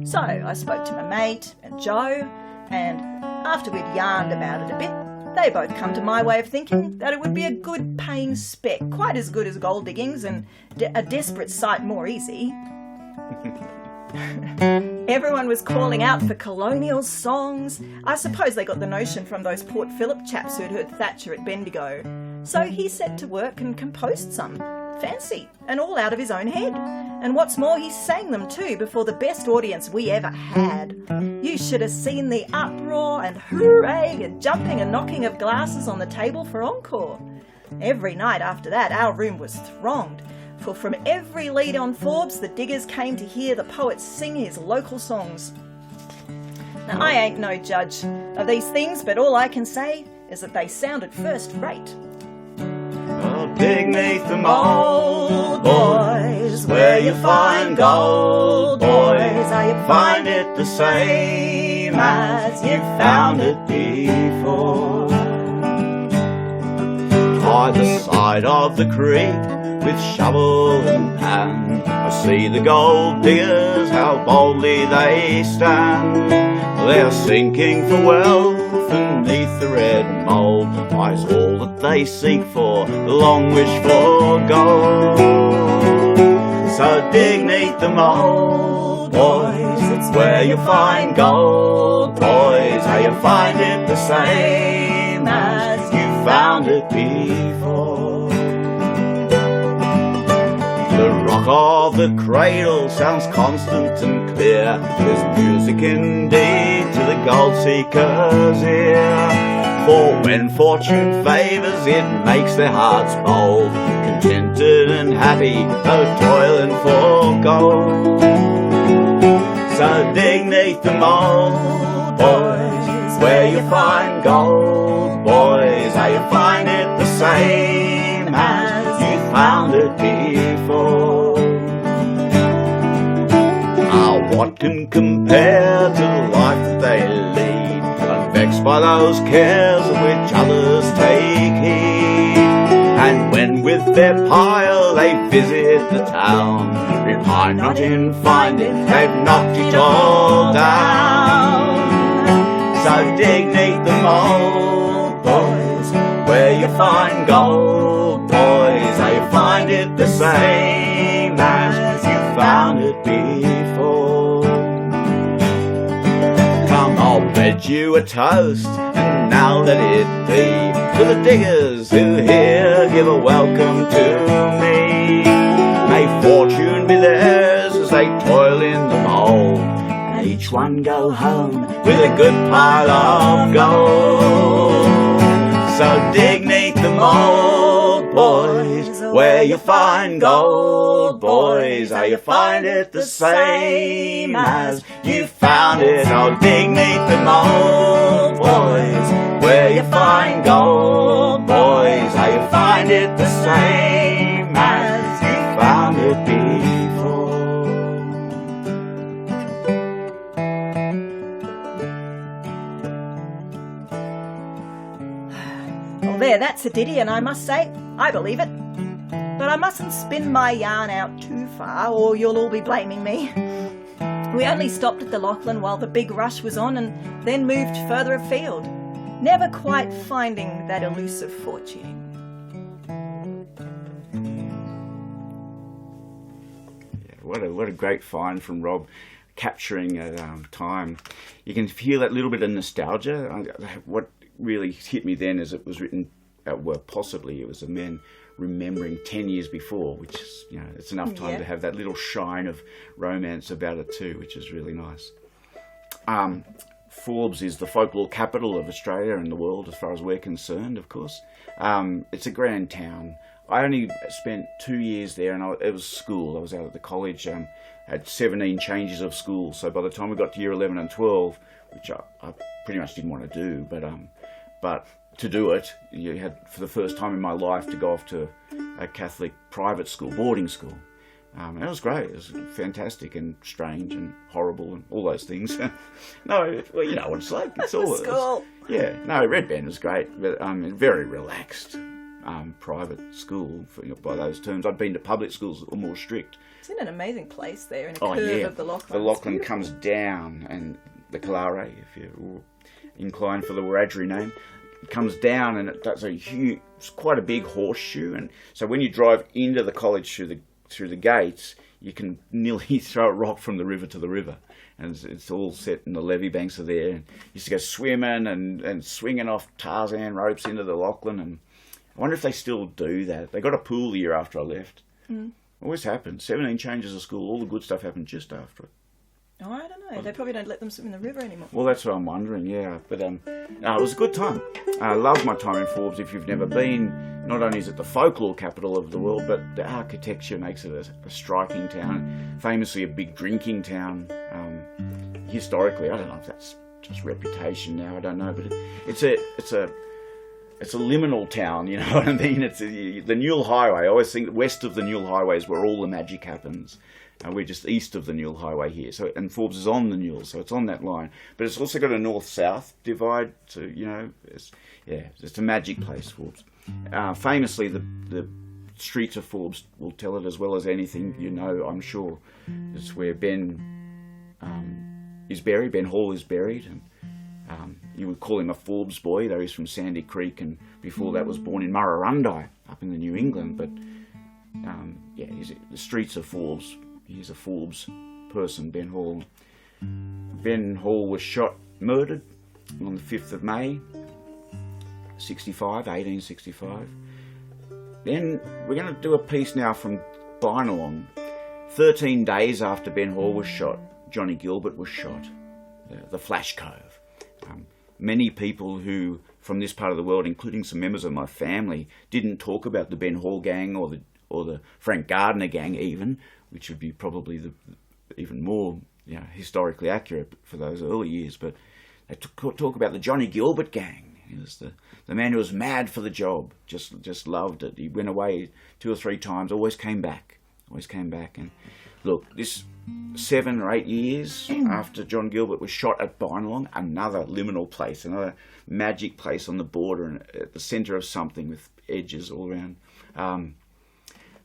So I spoke to my mate and Joe, and after we'd yarned about it a bit, they both come to my way of thinking that it would be a good paying spec, quite as good as gold diggings and a desperate sight more easy. Everyone was calling out for colonial songs. I suppose they got the notion from those Port Phillip chaps who'd heard Thatcher at Bendigo. So he set to work and composed some. Fancy, and all out of his own head. And what's more, he sang them too before the best audience we ever had. You should have seen the uproar and hooray and jumping and knocking of glasses on the table for encore. Every night after that, our room was thronged, for from every lead on Forbes, the diggers came to hear the poet sing his local songs. Now, I ain't no judge of these things, but all I can say is that they sounded first rate. Dig 'neath them old boys, where you find gold, boys, how you find it the same as you found it before. By the side of the creek, with shovel and pan, I see the gold diggers, how boldly they stand. They're sinking for wealth, and 'neath the red mould lies all that they seek for, the long wish for gold. So dig 'neath the mould, boys, it's where you find gold, boys, how you find it the same as you found it before. The rock of the cradle sounds constant and clear. There's music indeed to the gold seeker's ear. For when fortune favours, it makes their hearts bold, contented and happy, though toiling for gold. So dig 'neath the mould, boys, where you find gold, boys, how you find it the same as you found it before. What can compare to the life that they lead, unvexed by those cares of which others take heed? And when with their pile they visit the town, repine not in finding they've knocked it all down. So dig 'neath the mould, boys, where you find gold, boys, how you find it the same as you found it before. I'll bed you a toast, and now let it be to the diggers who here give a welcome to me. May fortune be theirs as they toil in the mould, and each one go home with a good pile of gold. So dig 'neath the mould, boys, where you find gold, boys, how you find it the same as you found it. Oh, dig 'neath the mould, boys, where you find gold, boys, how you find it the same as you found it before. Well, there, that's a ditty, and I must say, I believe it. But I mustn't spin my yarn out too far, or you'll all be blaming me. We only stopped at the Lachlan while the big rush was on, and then moved further afield, never quite finding that elusive fortune. Yeah, what a great find from Rob, capturing time. You can feel that little bit of nostalgia. What really hit me then is it was written, well, possibly it was a man remembering 10 years before, which is, you know, it's enough time to have that little shine of romance about it too, which is really nice. Forbes is the folklore capital of Australia and the world as far as we're concerned, of course. It's a grand town. I only spent 2 years there, and it was school. I was out at the college, had 17 changes of school, so by the time we got to year 11 and 12, which I pretty much didn't want to do, but to do it, you had, for the first time in my life, to go off to a Catholic private school, boarding school. And it was great. It was fantastic and strange and horrible and all those things. No, well, you know what it's like. It's all School. Yeah, no, Red Band was great, but very relaxed private school by those terms. I'd been to public schools that were more strict. It's in an amazing place there, in a curve of the Lachlan. The Lachlan comes down, and the Kalare, if you're inclined for the Wiradjuri name, it comes down, and it does it's quite a big horseshoe, and so when you drive into the college through the gates, you can nearly throw a rock from the river to the river, and it's all set, and the levee banks are there. And used to go swimming and swinging off Tarzan ropes into the Lachlan, and I wonder if they still do that. They got a pool the year after I left. Always happened. 17 changes of school. All the good stuff happened just after it. Oh, I don't know. They probably don't let them swim in the river anymore. Well, that's what I'm wondering, yeah. But no, it was a good time. I love my time in Forbes. If you've never been, not only is it the folklore capital of the world, but the architecture makes it a striking town. Famously a big drinking town. Historically, I don't know if that's just reputation now. I don't know, but it's a liminal town. You know what I mean? It's the Newell Highway. I always think that west of the Newell Highway is where all the magic happens. We're just east of the Newell Highway here, and Forbes is on the Newell, so it's on that line. But it's also got a north-south divide, so you know, it's a magic place, Forbes. Famously, the streets of Forbes will tell it as well as anything you know, I'm sure. It's where Ben is buried. Ben Hall is buried, and you would call him a Forbes boy, though he's from Sandy Creek, and before that was born in Murrurundi, up in the New England. But he's the streets of Forbes. He's a Forbes person, Ben Hall. Ben Hall was murdered on the 5th of May, 1865. Then we're going to do a piece now from Bynalong. 13 days after Ben Hall was shot, Johnny Gilbert was shot, the Flash Cove. Many people who from this part of the world, including some members of my family, didn't talk about the Ben Hall gang or the Frank Gardner gang even, which would be probably even more historically accurate for those early years. But they talk about the Johnny Gilbert gang. He was the man who was mad for the job, just loved it. He went away 2 or 3 times, always came back. And look, this 7 or 8 years after John Gilbert was shot at Bynalong, another liminal place, another magic place on the border and at the centre of something with edges all around.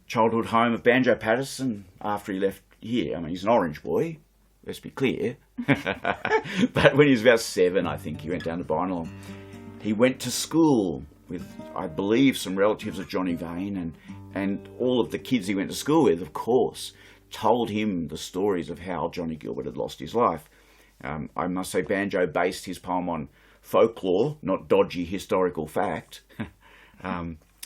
Childhood home of Banjo Paterson after he left here. I mean, he's an Orange boy, let's be clear. But when he was about 7, I think, he went down to Bynalong. He went to school with, I believe, some relatives of Johnny Vane, and all of the kids he went to school with, of course, told him the stories of how Johnny Gilbert had lost his life. I must say Banjo based his poem on folklore, not dodgy historical fact.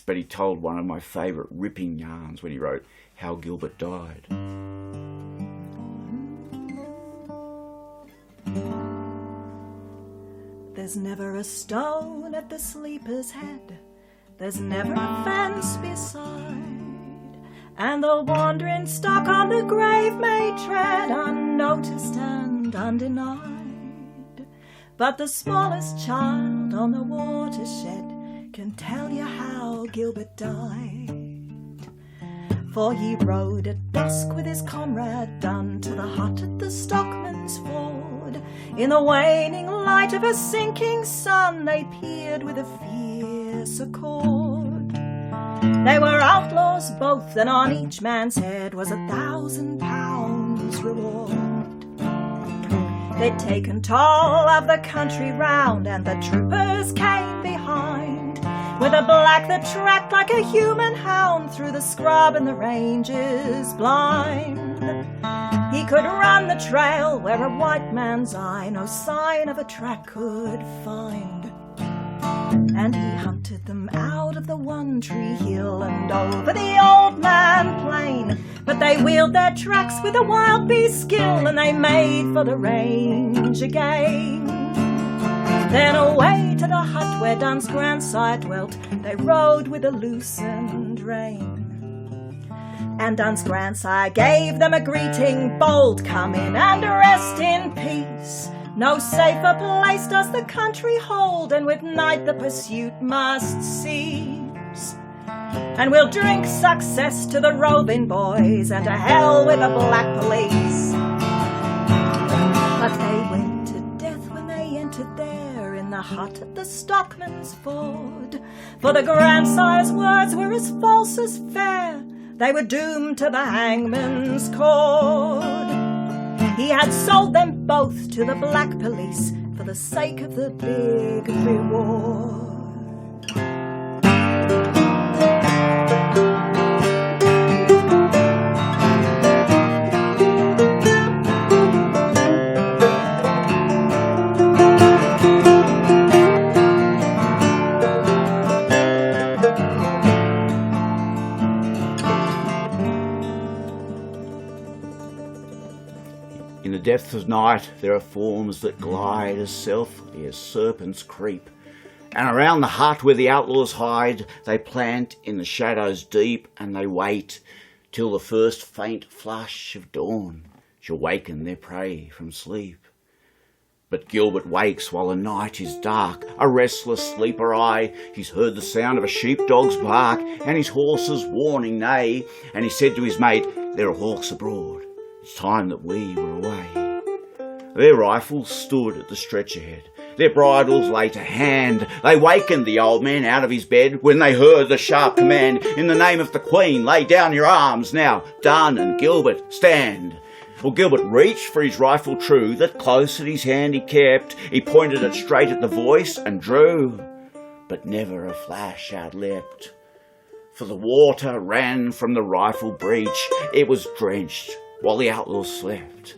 But he told one of my favourite ripping yarns when he wrote How Gilbert Died. There's never a stone at the sleeper's head, there's never a fence beside, and the wandering stock on the grave may tread unnoticed and undenied. But the smallest child on the watershed can tell you how Gilbert died. For he rode at dusk with his comrade Dunn to the hut at the Stockman's Ford. In the waning light of a sinking sun they peered with a fierce accord. They were outlaws both, and on each man's head was £1,000 reward. They'd taken toll of the country round, and the troopers came behind, with a black that tracked like a human hound through the scrub and the ranges blind. He could run the trail where a white man's eye no sign of a track could find. And he hunted them out of the One Tree Hill and over the Old Man Plain. But they wheeled their tracks with a wild beast skill, and they made for the range again. Then away to the hut where Dunn's grandsire dwelt, they rode with a loosened rein. And Dunn's grandsire gave them a greeting bold, come in and rest in peace. No safer place does the country hold, and with night the pursuit must cease. And we'll drink success to the roving boys, and to hell with the black police. But they went to death when they entered there, in the hut at the Stockman's Ford. For the grandsire's words were as false as fair, they were doomed to the hangman's cord. He had sold them both to the black police for the sake of the big reward. In the depths of night there are forms that glide as stealthily as serpents creep, and around the hut where the outlaws hide they plant in the shadows deep, and they wait till the first faint flush of dawn shall waken their prey from sleep. But Gilbert wakes while the night is dark, a restless sleeper eye. He's heard the sound of a sheepdog's bark and his horse's warning neigh, and he said to his mate, "There are hawks abroad, it's time that we were away." Their rifles stood at the stretcher head, their bridles lay to hand. They wakened the old man out of his bed when they heard the sharp command, "In the name of the Queen, lay down your arms, now Dunn and Gilbert, stand." Well, Gilbert reached for his rifle true, that close at his hand he kept. He pointed it straight at the voice and drew, but never a flash outleapt. For the water ran from the rifle breech, it was drenched while the outlaws slept.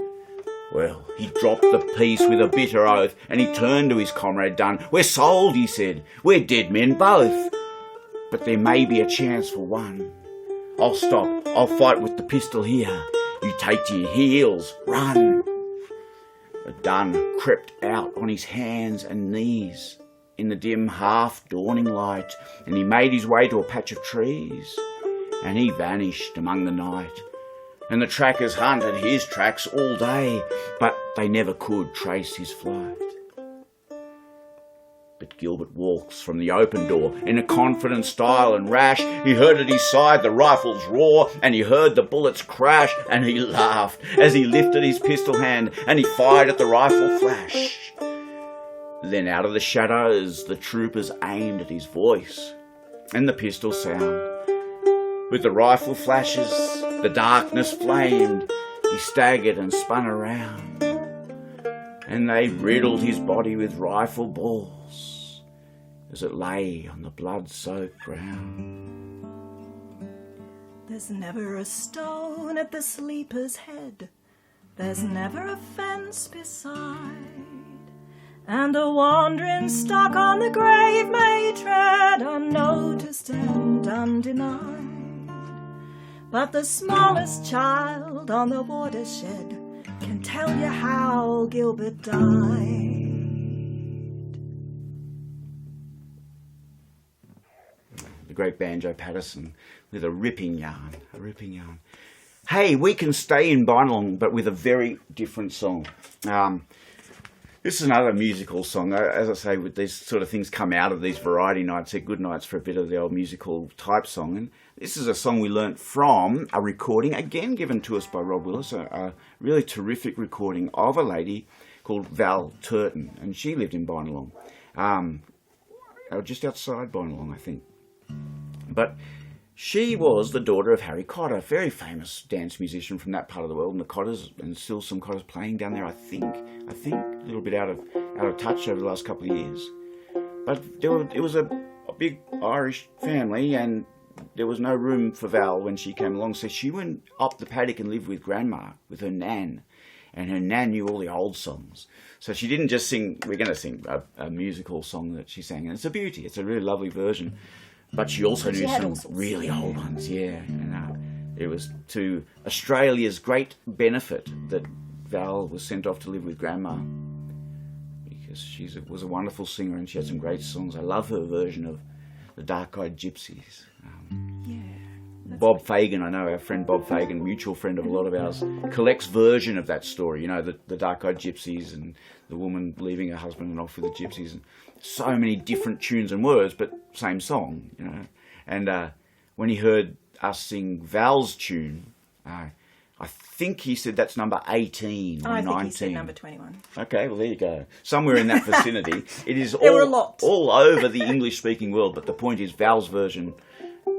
Well, he dropped the piece with a bitter oath, and he turned to his comrade Dunn. "We're sold," he said, "we're dead men both. But there may be a chance for one. I'll stop, I'll fight with the pistol here. You take to your heels, run." But Dunn crept out on his hands and knees in the dim half-dawning light, and he made his way to a patch of trees, and he vanished among the night. And the trackers hunted his tracks all day, but they never could trace his flight. But Gilbert walks from the open door in a confident style and rash. He heard at his side the rifles roar, and he heard the bullets crash, and he laughed as he lifted his pistol hand and he fired at the rifle flash. Then out of the shadows the troopers aimed at his voice and the pistol sound. With the rifle flashes the darkness flamed, he staggered and spun around, and they riddled his body with rifle balls as it lay on the blood-soaked ground. There's never a stone at the sleeper's head, there's never a fence beside, and a wandering stock on the grave may tread unnoticed and undenied. But the smallest child on the watershed can tell you how Gilbert died. The great Banjo Paterson with a ripping yarn. Hey, we can stay in Bynalong, but with a very different song. This is another musical song. As I say, with these sort of things come out of these variety nights, they're good nights for a bit of the old musical type song. And this is a song we learnt from a recording, again given to us by Rob Willis, a really terrific recording of a lady called Val Turton, and she lived in Bynalong, just outside Bynalong, I think. But she was the daughter of Harry Cotter, a very famous dance musician from that part of the world, and the Cotters, and still some Cotters playing down there, I think a little bit out of touch over the last couple of years. But it was a big Irish family, and there was no room for Val when she came along, so she went up the paddock and lived with Grandma, with her Nan, and her Nan knew all the old songs. So she didn't just sing, we're going to sing a musical song that she sang, and it's a beauty, it's a really lovely version. But she also knew some really old ones, yeah. And it was to Australia's great benefit that Val was sent off to live with Grandma, because she was a wonderful singer and she had some great songs. I love her version of The Dark-Eyed Gypsies. Bob Fagan, I know our friend Bob Fagan, mutual friend of a lot of ours, collects version of that story, you know, the Dark-Eyed Gypsies and the woman leaving her husband and off with the gypsies, and so many different tunes and words, but same song, you know. And when he heard us sing Val's tune, I think he said that's number 18 or 19. I think he said number 21. Okay, well, there you go. Somewhere in that vicinity. It is There were a lot. all over the English-speaking world, but the point is Val's version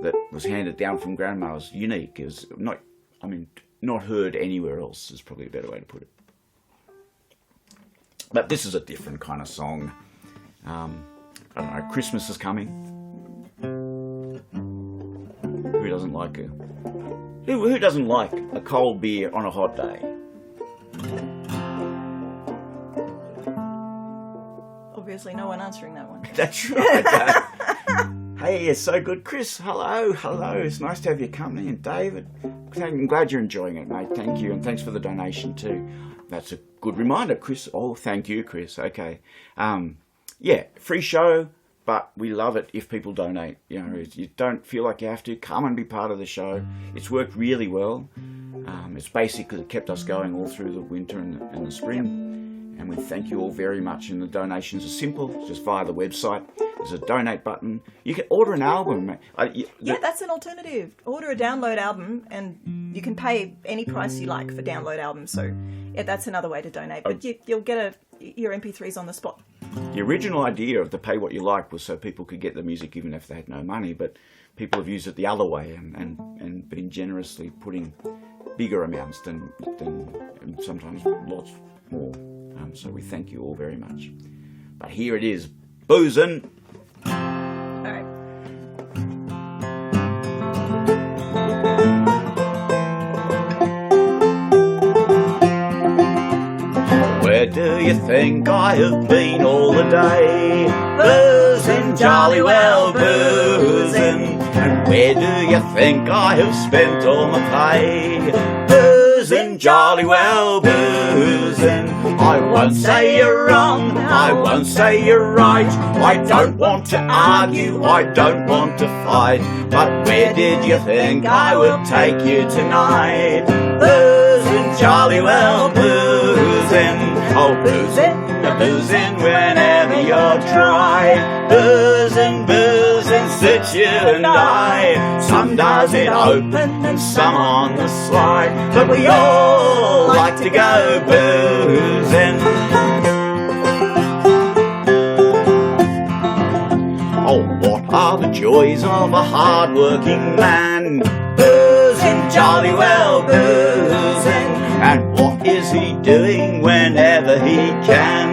that was handed down from Grandma was unique. It was not heard anywhere else is probably a better way to put it. But this is a different kind of song. I don't know, Christmas is coming. Who doesn't like who doesn't like a cold beer on a hot day? Obviously no one answering that one. That's right. Hey, it's so good. Chris, hello. It's nice to have you company. And David, I'm glad you're enjoying it, mate. Thank you. And thanks for the donation too. That's a good reminder, Chris. Oh, thank you, Chris. Okay. Yeah, free show, but we love it if people donate. You know, you don't feel like you have to, come and be part of the show. It's worked really well. It's basically kept us going all through the winter and the spring. And we thank you all very much. And the donations are simple, just via the website. There's a donate button. You can order an album. Yeah, that's an alternative. Order a download album, and you can pay any price you like for download albums. So, yeah, that's another way to donate. But you'll get your MP3s on the spot. The original idea of the pay what you like was so people could get the music even if they had no money, but people have used it the other way and been generously putting bigger amounts than and sometimes lots more. So we thank you all very much. But here it is, Boozin. All right. Where do you think I have been all the day? Boozin', jolly well boozin'. And where do you think I have spent all my pay? boozin', jolly well boozin'. I won't say you're wrong, I won't say you're right. I don't want to argue, I don't want to fight. But where did you think I would take you tonight? Boozin', jolly well boozin'. Oh, boozin', boozin' whenever you're dry. Boozin', boozin', suits you and I. Some does it open and some on the slide, but we all like to go boozin'. Oh, what are the joys of a hard-working man? Boozin', jolly well boozin'. And what is he doing whenever he can?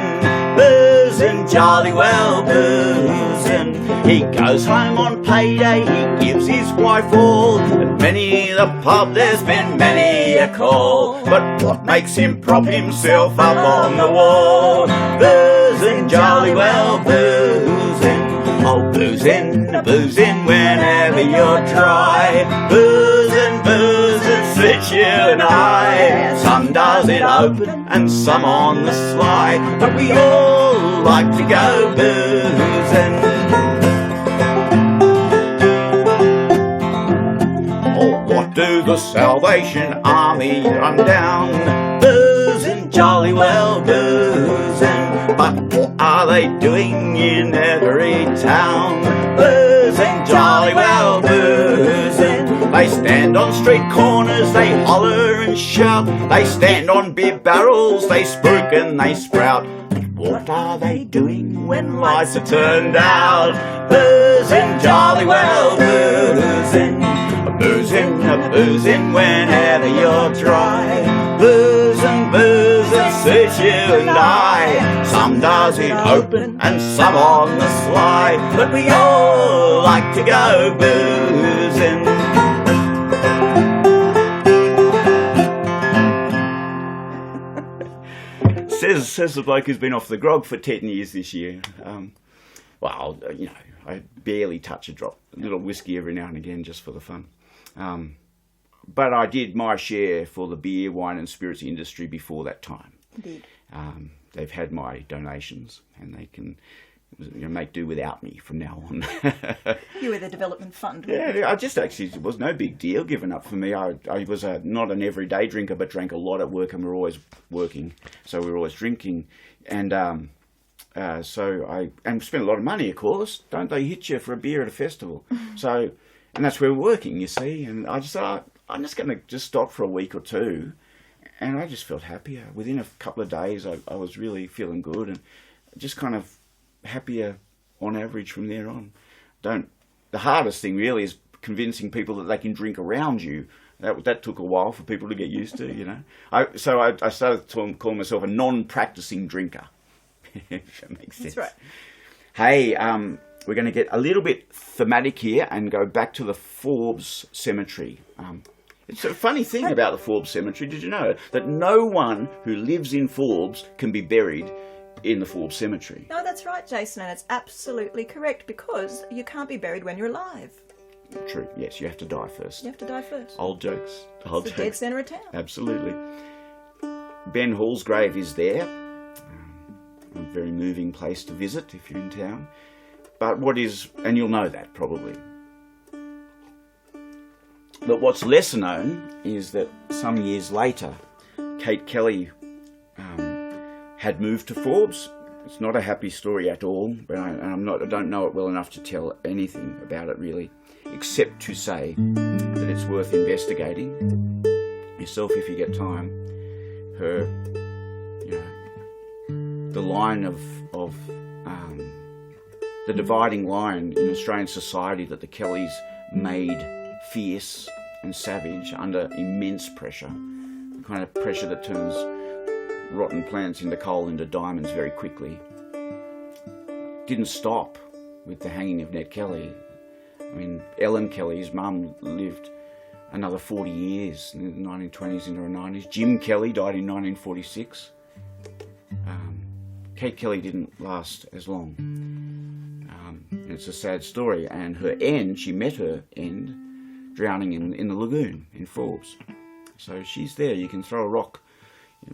Boozin', jolly well boozin'. He goes home on payday, he gives his wife all. At many the pub there's been many a call. But what makes him prop himself up on the wall? Boozin', jolly well boozin'. Oh, boozin', boozin' whenever you're dry. Boozin', boozin', suits you and I. Some does it open and some on the sly, but we all like to go boozin'. Oh, what do the Salvation Army run down? Boozin', jolly well boozin'. But what are they doing in every town? Boozin', jolly well boozin'. They stand on street corners, they holler and shout. They stand on beer barrels, they spruik and they sprout. But what are they doing when lights are turned out? Boozin', jolly well boozin'. Boozin', boozin' whenever you're dry. Boozin', boozin', suits you and I. Some does it open and some on the sly, but we all like to go boozin'. Says the bloke who's been off the grog for 10 years this year. Well, you know, I barely touch a drop. A little whiskey every now and again just for the fun. But I did my share for the beer, wine and spirits industry before that time. Indeed. They've had my donations and they can make do without me from now on. You were the development fund. Yeah, I just actually, it was no big deal giving up for me. I was not an everyday drinker, but drank a lot at work and we were always working. So we were always drinking. And so I spent a lot of money, of course. Don't they hit you for a beer at a festival? So, and that's where we're working, you see. And I just thought, I'm just going to just stop for a week or two. And I just felt happier. Within a couple of days, I was really feeling good and just kind of happier on average from there on. The hardest thing really is convincing people that they can drink around you. That took a while for people to get used to, you know. So I started to call myself a non-practicing drinker. If that makes sense. That's right. Hey, we're going to get a little bit thematic here and go back to the Forbes Cemetery. It's a funny thing about the Forbes Cemetery. Did you know that no one who lives in Forbes can be buried in the Forbes Cemetery? No, that's right, Jason, and it's absolutely correct because you can't be buried when you're alive. True, yes, you have to die first. You have to die first. Old jokes. Old It's the dead centre of town. Absolutely. Ben Hall's grave is there. A very moving place to visit if you're in town. But and you'll know that probably. But what's lesser known is that some years later, Kate Kelly had moved to Forbes. It's not a happy story at all, but I don't know it well enough to tell anything about it really, except to say that it's worth investigating yourself if you get time. Her, the line of the dividing line in Australian society that the Kellys made fierce and savage under immense pressure, the kind of pressure that turns rotten plants into coal into diamonds very quickly, didn't stop with the hanging of Ned Kelly. I mean, Ellen Kelly's mum lived another 40 years in the 1920s into her 90s. Jim Kelly died in 1946. Kate Kelly didn't last as long. It's a sad story, and her end, she met her end drowning in the lagoon in Forbes. So she's there. You can throw a rock.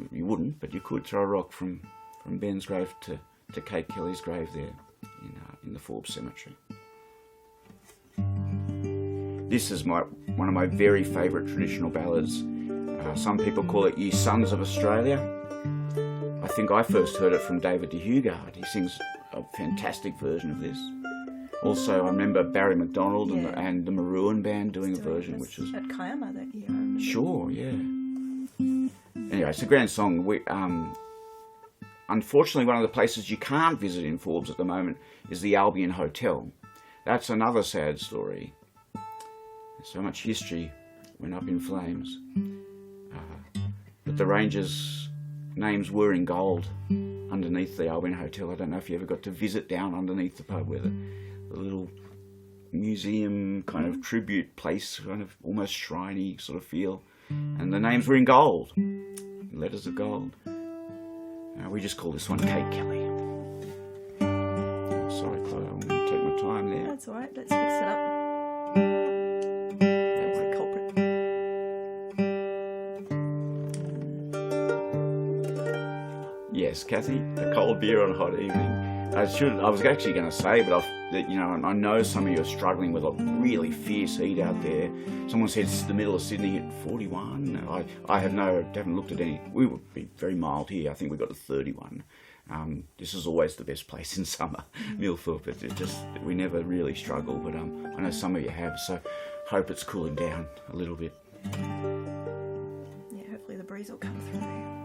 You wouldn't, but you could throw a rock from Ben's grave to Kate Kelly's grave there in the Forbes Cemetery. This is one of my very favourite traditional ballads. Some people call it Ye Sons of Australia. I think I first heard it from David de Hugard. He sings a fantastic version of this. Also, I remember Barry McDonald and the Maroon Band doing a version, which was... At Kiama that year. Sure, yeah. Anyway, it's a grand song. Unfortunately, one of the places you can't visit in Forbes at the moment is the Albion Hotel. That's another sad story. So much history went up in flames. But the Rangers' names were in gold underneath the Albion Hotel. I don't know if you ever got to visit down underneath the pub where the little museum kind of tribute place, kind of almost shrine-y sort of feel. And the names were in gold, letters of gold. We just call this one Kate Kelly. Sorry, Claude, I'm going to take my time there. That's all right, let's fix it up. That was a culprit. Yes, Kathy, a cold beer on a hot evening. I was actually going to say, but I know some of you are struggling with a really fierce heat out there. Someone said it's the middle of Sydney at 41. I haven't looked at any. We would be very mild here. I think we got to 31. This is always the best place in summer, Millthorpe. We never really struggle, but I know some of you have. So hope it's cooling down a little bit. Yeah, hopefully the breeze will come through.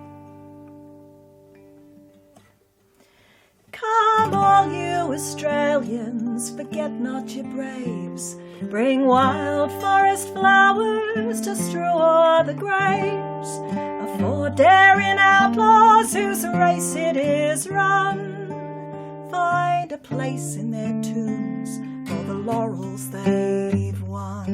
Come all you Australians, forget not your braves. Bring wild forest flowers to strew o'er the graves of 4 daring outlaws whose race it is run. Find a place in their tombs for the laurels they've won.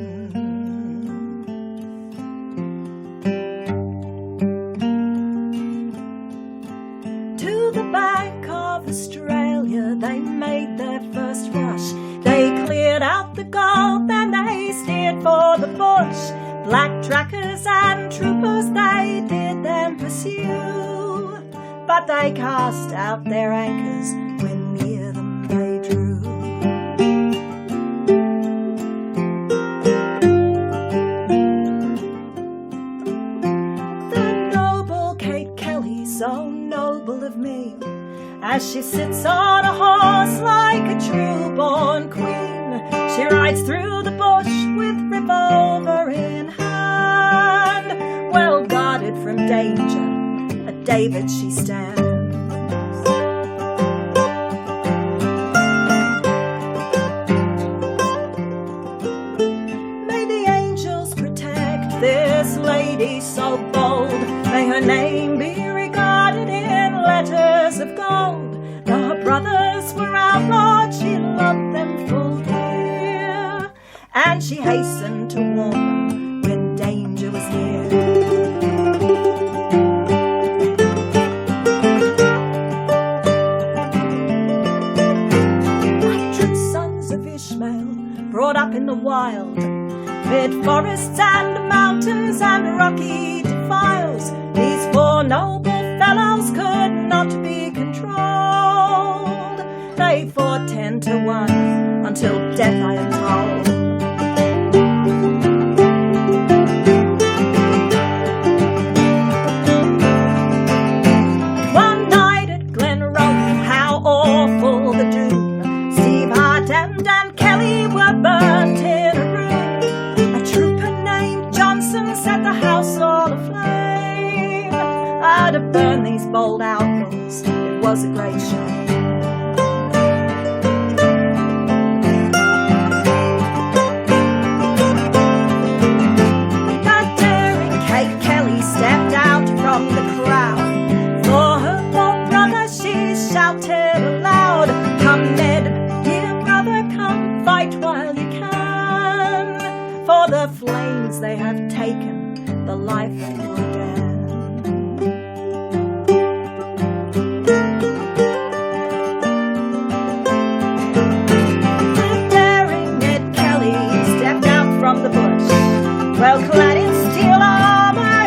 To the bank of Australia they made their first rush. They cleared out the gold, then they steered for the bush. Black trackers and troopers they did them pursue, but they cast out their anchors when near them they drew. The noble Kate Kelly, so noble of mien, as she sits on a horse like a true-born queen, she rides through the bush with revolver in hand. Well guarded from danger, a David she stands. May the angels protect this lady so bold. May her name be regarded in letters of gold. Though her brothers were outlawed, she loved them full dear, and she hastened to warn them when danger was near. Like sons of Ishmael, brought up in the wild, mid forests and mountains and rocky defiles, these 4 noble fellows could not be controlled. They fought 10 to 1 until death I am told. One night at Glen Roweth, how awful the doom! Steve Hart and Kelly were burnt in a room. A trooper named Johnson set the house all aflame. To burn these bold outlaws, it was a great shame. But daring Kate Kelly stepped out from the crowd. For her bold brother she shouted aloud, "Come Ned, dear brother, come fight while you can, for the flames they have taken the life they were dead." Well clad in steel armour,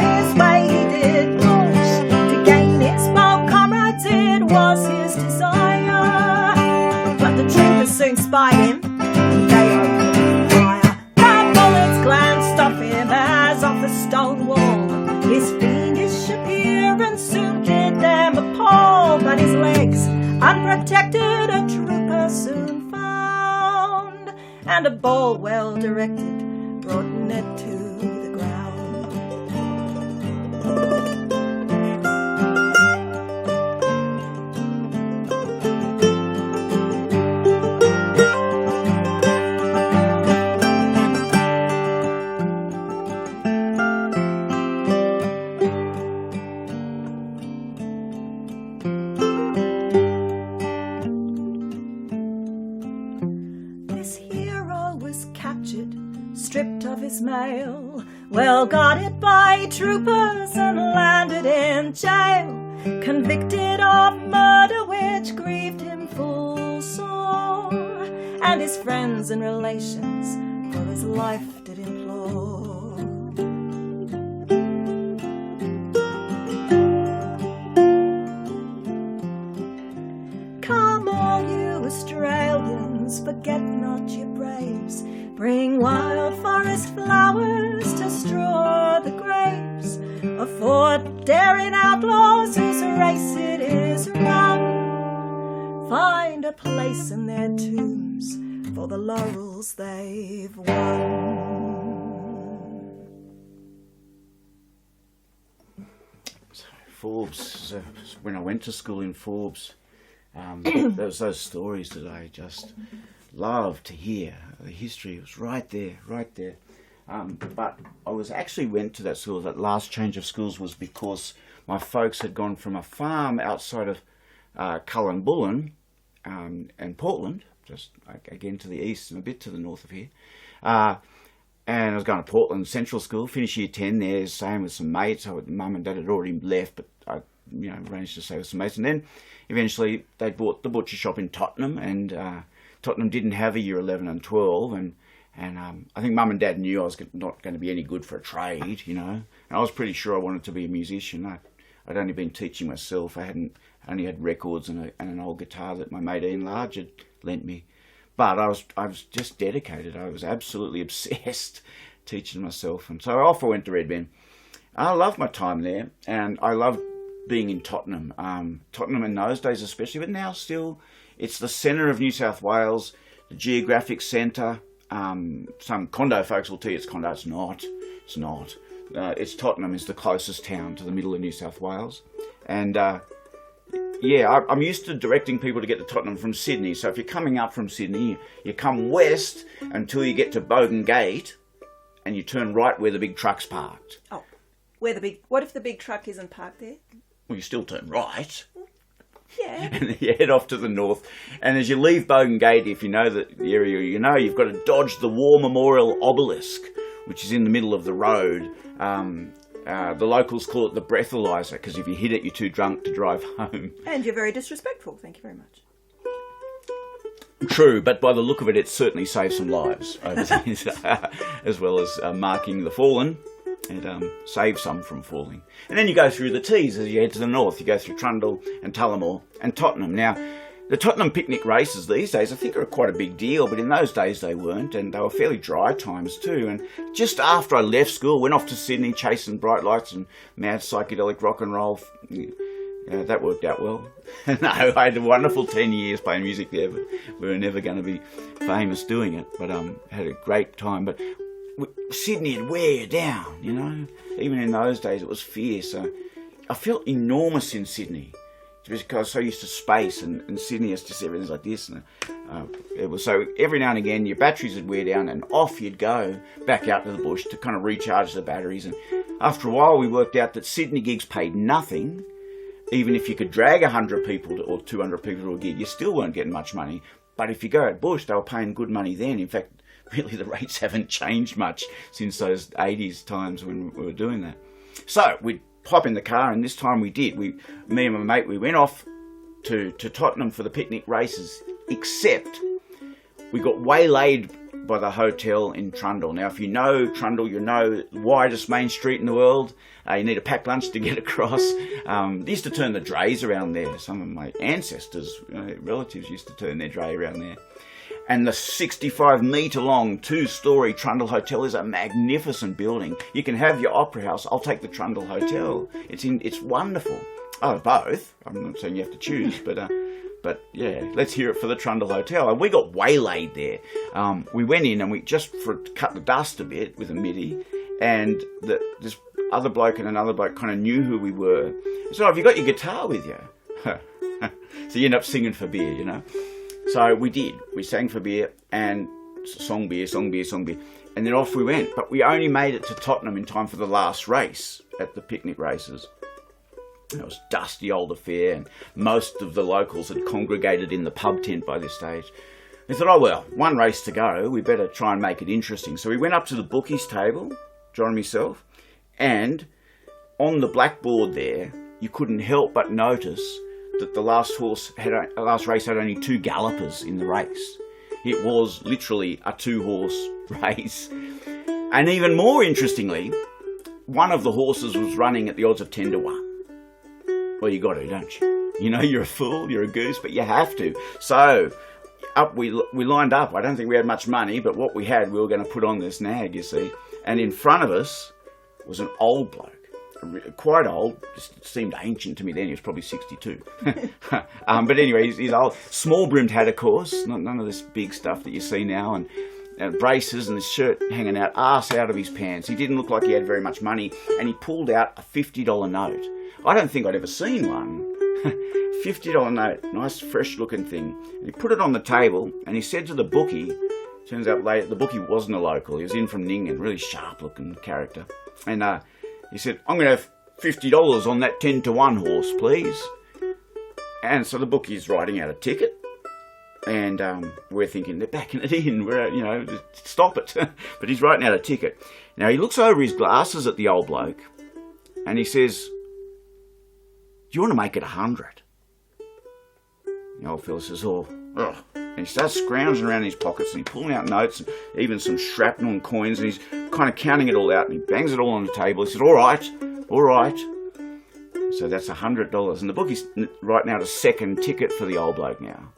neglected, brought it to the ground. Stripped of his mail, well guarded by troopers and landed in jail, convicted of murder which grieved him full sore, and his friends and relations for his life did implore. Come all you Australians, forget not your braves, bring wild forest flowers to straw the graves of 4 daring outlaws whose race it is run. Find a place in their tombs for the laurels they've won. So, Forbes, when I went to school in Forbes, there was those stories that I just loved to hear. The history was right there. But I went to that school. That last change of schools was because my folks had gone from a farm outside of Cullenbullen and Portland, just again to the east and a bit to the north of here. And I was going to Portland Central School, finished year 10 there, staying with some mates. Mum and Dad had already left, but I arranged to stay with some mates. And then eventually they bought the butcher shop in Tottenham, and Tottenham didn't have a year 11 and 12, and I think Mum and Dad knew I was not going to be any good for a trade, And I was pretty sure I wanted to be a musician. I'd only been teaching myself. I only had records and an old guitar that my mate Ian Large had lent me. But I was just dedicated. I was absolutely obsessed teaching myself, and so off I went to Redben. I loved my time there, and I loved being in Tottenham. Tottenham in those days especially, but now still. It's the centre of New South Wales, the geographic centre. Some condo folks will tell you it's condo. It's not. It's not. It's Tottenham is the closest town to the middle of New South Wales. And I'm used to directing people to get to Tottenham from Sydney. So if you're coming up from Sydney, you come west until you get to Bogan Gate and you turn right where the big truck's parked. Oh, what if the big truck isn't parked there? Well, you still turn right. Yeah. And you head off to the north. And as you leave Bogan Gate, if you know the area, you've got to dodge the War Memorial Obelisk, which is in the middle of the road. The locals call it the breathalyzer, because if you hit it, you're too drunk to drive home. And you're very disrespectful. Thank you very much. True, but by the look of it, it certainly saved some lives over the years, as well as marking the fallen. It saved some from falling. And then you go through the T's as you head to the north. You go through Trundle and Tullamore and Tottenham. Now, the Tottenham picnic races these days I think are quite a big deal, but in those days they weren't, and they were fairly dry times too. And just after I left school, went off to Sydney chasing bright lights and mad psychedelic rock and roll. That worked out well. No, I had a wonderful 10 years playing music there, but we were never going to be famous doing it. But had a great time. But Sydney would wear you down, Even in those days, it was fierce. I felt enormous in Sydney because I was so used to space, and Sydney is just everything's like this. And it was so every now and again your batteries would wear down, and off you'd go back out to the bush to kind of recharge the batteries. And after a while, we worked out that Sydney gigs paid nothing. Even if you could drag 100 people or 200 people to a gig, you still weren't getting much money. But if you go at bush, they were paying good money then. In fact, really the rates haven't changed much since those 80s times when we were doing that. So we'd pop in the car, and this time we did. Me and my mate, we went off to Tottenham for the picnic races, except we got waylaid by the hotel in Trundle. Now, if you know Trundle, you know the widest main street in the world. You need a packed lunch to get across. They used to turn the drays around there. Some of my ancestors, relatives, used to turn their dray around there. And the 65-metre long 2-storey Trundle Hotel is a magnificent building. You can have your opera house. I'll take the Trundle Hotel. It's wonderful. Oh, both. I'm not saying you have to choose, but But yeah, let's hear it for the Trundle Hotel. And we got waylaid there. We went in and we just cut the dust a bit with a MIDI, and this other bloke and another bloke kind of knew who we were. So have you got your guitar with you? So you end up singing for beer, you know. So we did. We sang for beer and song beer. And then off we went. But we only made it to Tottenham in time for the last race at the picnic races. It was a dusty old affair, and most of the locals had congregated in the pub tent by this stage. We thought, oh well, one race to go, we better try and make it interesting. So we went up to the bookies table, John and myself, and on the blackboard there, you couldn't help but notice that the last race had only 2 gallopers in the race. It was literally a 2-horse race. And even more interestingly, one of the horses was running at the odds of 10 to 1. Well, you got to, don't you? You know, you're a fool, you're a goose, but you have to. So up we lined up. I don't think we had much money, but what we had, we were going to put on this nag, you see. And in front of us was an old bloke. Quite old, just seemed ancient to me then. He was probably 62. But anyway, he's old. Small brimmed hat, of course. None of this big stuff that you see now. And braces and his shirt hanging out, arse out of his pants. He didn't look like he had very much money. And he pulled out a $50 note. I don't think I'd ever seen one. $50 note, nice fresh looking thing. And he put it on the table and he said to the bookie, turns out later the bookie wasn't a local. He was in from Ningen, really sharp looking character. And he said, I'm going to have $50 on that 10 to 1 horse, please. And so the bookie's writing out a ticket. And we're thinking, they're backing it in. We're, stop it. But he's writing out a ticket. Now, he looks over his glasses at the old bloke. And he says, do you want to make it 100? The old fella says, oh, ugh. And he starts scrounging around in his pockets and he's pulling out notes and even some shrapnel and coins, and he's kind of counting it all out and he bangs it all on the table. He says, all right. So that's $100. And the bookie's writing out a second ticket for the old bloke now.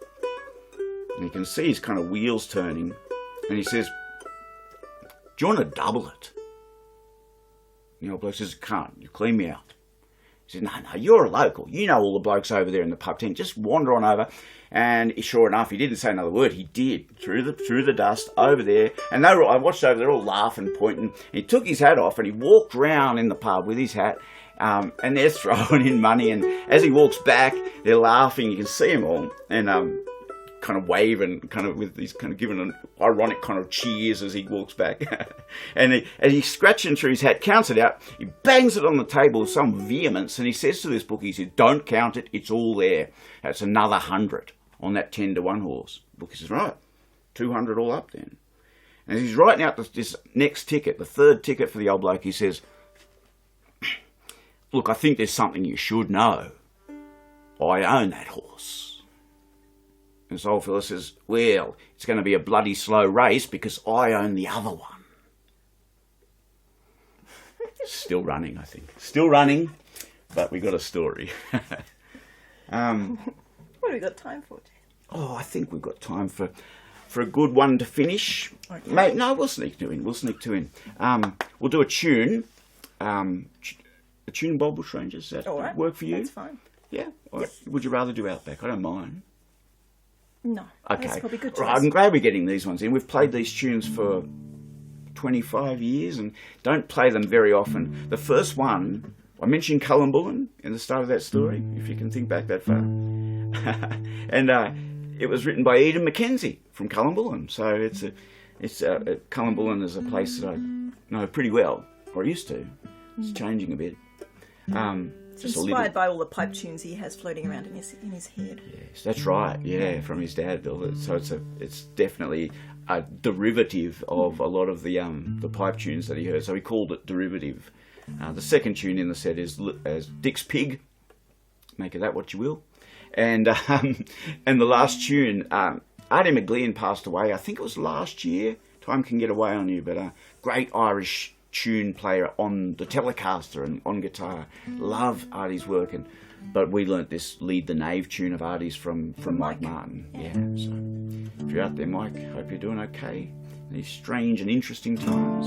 And you can see his kind of wheels turning. And he says, do you want to double it? And the old bloke says, can't. You clean me out. He says, no, you're a local. You know all the blokes over there in the pub tent. Just wander on over. And sure enough, he didn't say another word. He did. Through the dust, over there. And I watched over there all laughing, pointing. He took his hat off and he walked round in the pub with his hat. And they're throwing in money. And as he walks back, they're laughing. You can see them all. And kind of waving, kind of with these kind of giving an ironic kind of cheers as he walks back. and he's scratching through his hat, counts it out, he bangs it on the table with some vehemence, and he says to this bookie, he says, don't count it, it's all there. That's another 100 on that 10 to 1 horse. The bookie says, right, 200 all up then. And as he's writing out this next ticket, the third ticket for the old bloke, he says, look, I think there's something you should know. I own that horse. And this old fella says, well, it's going to be a bloody slow race because I own the other one. Still running, I think. Still running, but we got a story. What have we got time for, Jen? Oh, I think we've got time for a good one to finish. Okay. Mate, no, we'll sneak two in. We'll do a tune. A tune by Bushrangers. Does that All right. work for you? That's fine. Yeah? Or Yep. Would you rather do Outback? I don't mind. No. Okay. That's probably good. Right, I'm glad we're getting these ones in. We've played these tunes for 25 years and don't play them very often. The first one, I mentioned Cullenbullen in the start of that story, if you can think back that far. And it was written by Eden McKenzie from Cullenbullen. So Cullenbullen is a place that I know pretty well, or used to. It's changing a bit. It's inspired by all the pipe tunes he has floating around in his head. Yes, that's right. Yeah, from his dad. So it's definitely a derivative of a lot of the pipe tunes that he heard. So he called it derivative. The second tune in the set is Dick's Pig. Make of that what you will. And the last tune, Artie McGlynn passed away. I think it was last year. Time can get away on you, but a great Irish tune player on the Telecaster and on guitar. Love Artie's work, but we learnt this Lead the Knave tune of Artie's from Mike Martin. Yeah, so if you're out there, Mike, hope you're doing okay in these strange and interesting times.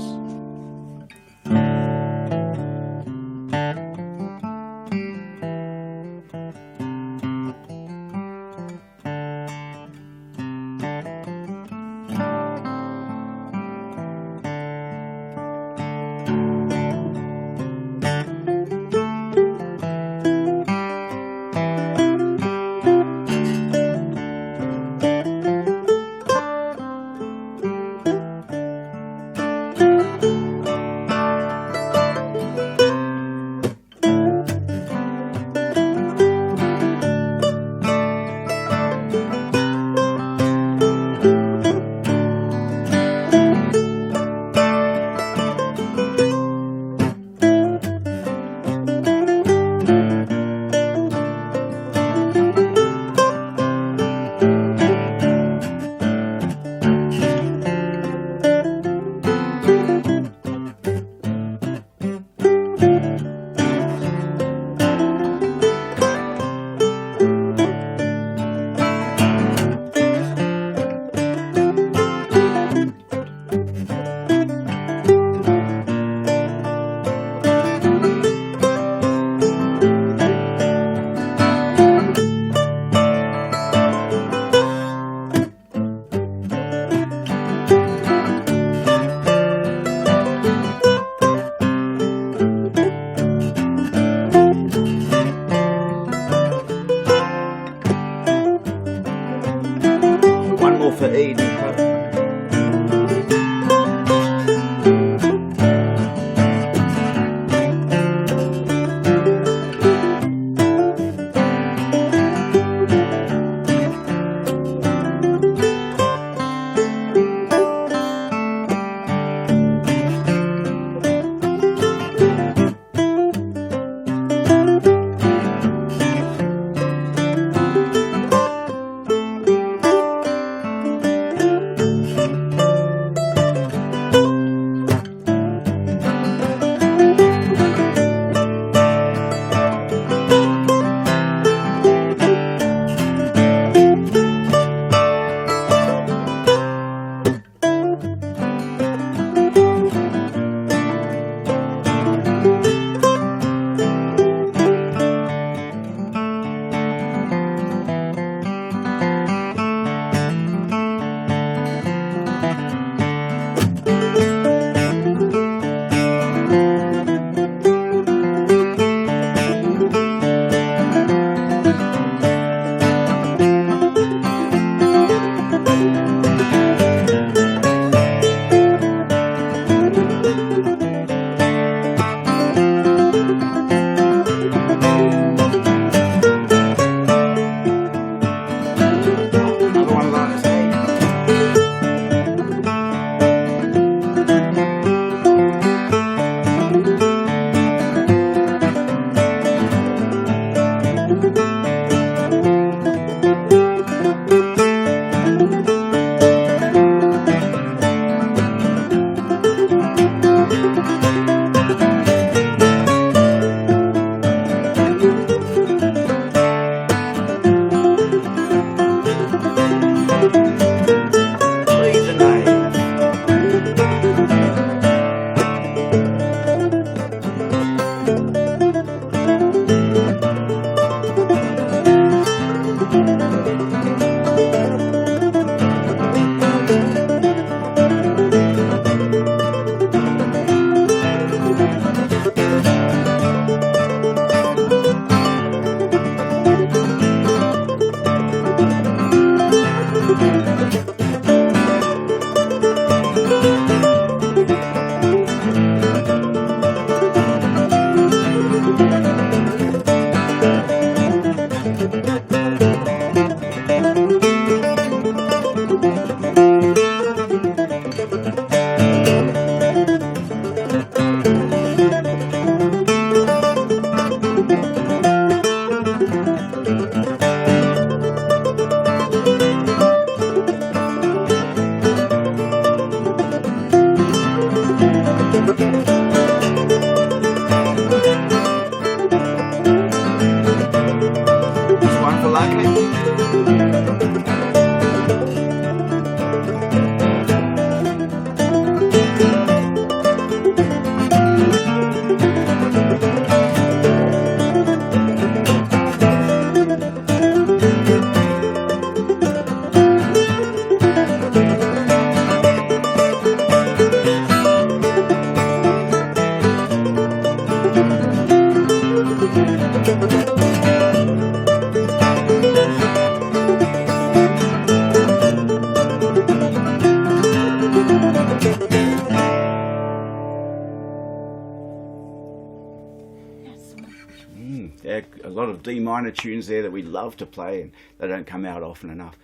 there. A lot of D minor tunes there that we love to play, and they don't come out often enough.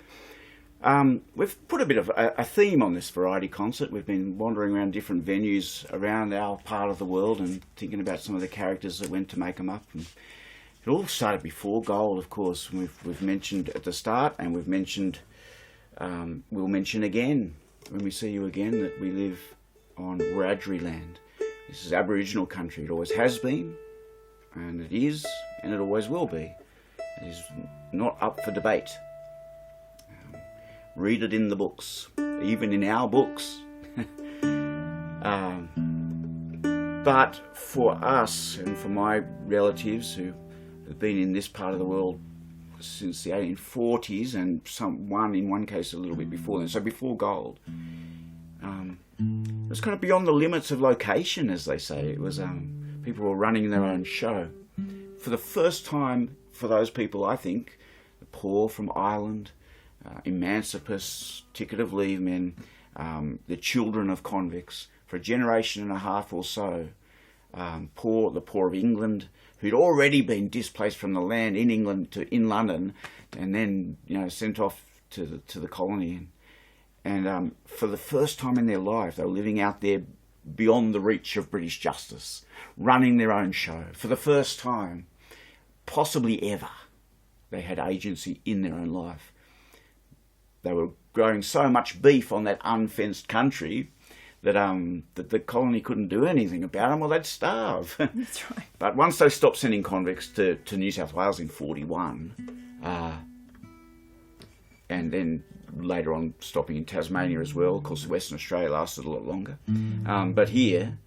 We've put a bit of a theme on this variety concert. We've been wandering around different venues around our part of the world and thinking about some of the characters that went to make them up. And it all started before gold, of course. We've mentioned at the start, and we've mentioned, we'll mention again when we see you again, that we live on Wiradjuri land. This is Aboriginal country. It always has been, and it is, and it always will be. It is not up for debate. Read it in the books, even in our books. But for us, and for my relatives who have been in this part of the world since the 1840s, and in one case a little bit before then, so before gold, it was kind of beyond the limits of location, as they say. It was people were running their own show. For the first time, for those people, I think, the poor from Ireland, emancipus, ticket of leave men, the children of convicts, for a generation and a half or so, the poor of England, who'd already been displaced from the land in England in London, and then sent off to the colony, and for the first time in their life, they were living out there beyond the reach of British justice, running their own show. For the first time, possibly ever, they had agency in their own life. They were growing so much beef on that unfenced country that the colony couldn't do anything about them, or they'd starve. That's right. But once they stopped sending convicts to New South Wales in 41, and then later on stopping in Tasmania as well, of course Western Australia lasted a lot longer. But here,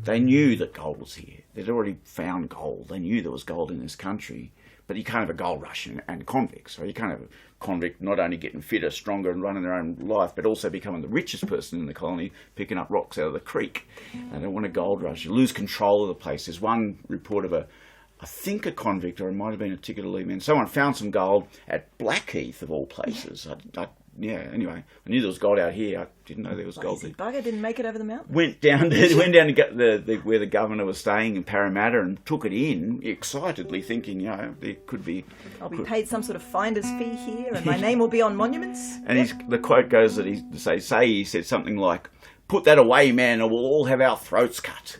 they knew that gold was here. They'd already found gold. They knew there was gold in this country. But you can't have a gold rush and convicts. So you can't have a convict not only getting fitter, stronger and running their own life, but also becoming the richest person in the colony, picking up rocks out of the creek. They don't want a gold rush. You lose control of the place. There's one report of I think a convict, or it might have been a ticket of leave man. Someone found some gold at Blackheath, of all places. Anyway, I knew there was gold out here. I didn't know there was gold there. Bugger didn't make it over the mountain. Went down to where the governor was staying in Parramatta and took it in, excitedly thinking, there could be... I'll be paid some sort of finder's fee here, and my name will be on monuments. And the quote goes that he said something like, "Put that away, man, or we'll all have our throats cut."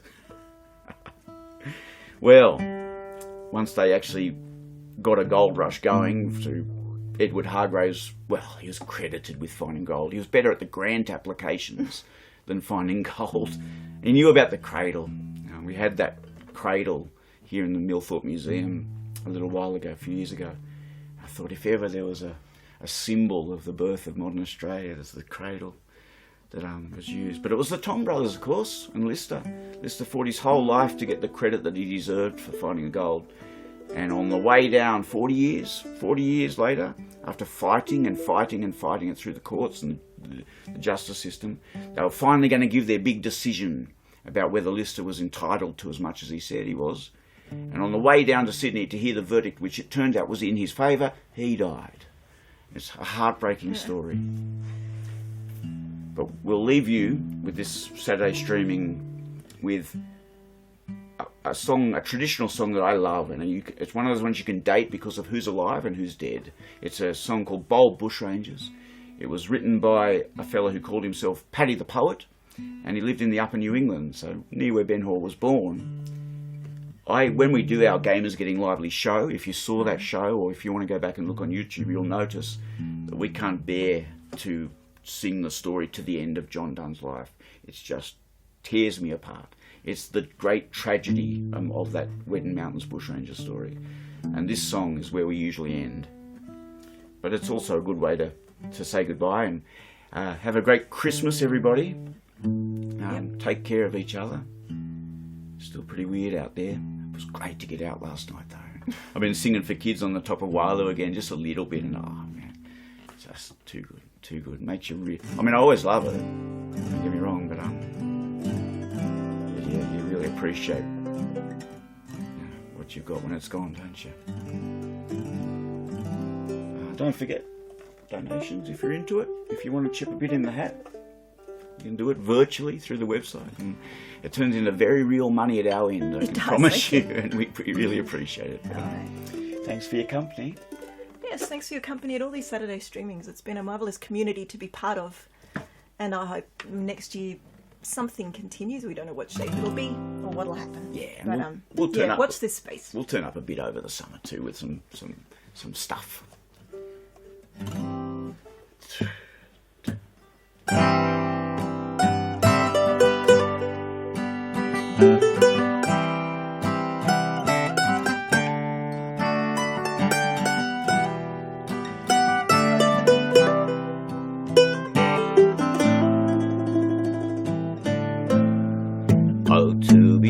Well, once they actually got a gold rush going through Edward Hargraves, well, he was credited with finding gold. He was better at the grant applications than finding gold. He knew about the cradle. We had that cradle here in the Millthorpe Museum a little while ago, a few years ago. I thought if ever there was a symbol of the birth of modern Australia, it was the cradle that was used. But it was the Tom brothers, of course, and Lister. Lister fought his whole life to get the credit that he deserved for finding the gold. And on the way down, 40 years later, after fighting it through the courts and the justice system, they were finally going to give their big decision about whether Lister was entitled to as much as he said he was. And on the way down to Sydney to hear the verdict, which it turned out was in his favour, he died. It's a heartbreaking story. But we'll leave you with this Saturday streaming with a traditional song that I love, and it's one of those ones you can date because of who's alive and who's dead. It's a song called Bold Bushrangers. It was written by a fellow who called himself Paddy the Poet, and he lived in the upper New England, so near where Ben Hall was born. When we do our Gamers Getting Lively show, if you saw that show, or if you want to go back and look on YouTube, you'll notice that we can't bear to sing the story to the end of John Donne's life. It just tears me apart. It's the great tragedy of that Wedding Mountains Bushranger story. And this song is where we usually end. But it's also a good way to say goodbye and have a great Christmas, everybody. Take care of each other. Still pretty weird out there. It was great to get out last night, though. I've been singing for kids on the top of Wailu again, just a little bit, and man, just too good. Makes you I always love it. Don't get me wrong, but you really appreciate what you've got when it's gone, don't you? Don't forget donations if you're into it. If you want to chip a bit in the hat, You can do it virtually through the website, and it turns into very real money at our end. I can promise you, and we really appreciate it. Thanks for your company. Yes, thanks for your company at all these Saturday streamings. It's been a marvellous community to be part of, and I hope next year something continues. We don't know what shape it'll be or what'll happen. Yeah, but we'll turn up. Watch this space. We'll turn up a bit over the summer too with some stuff.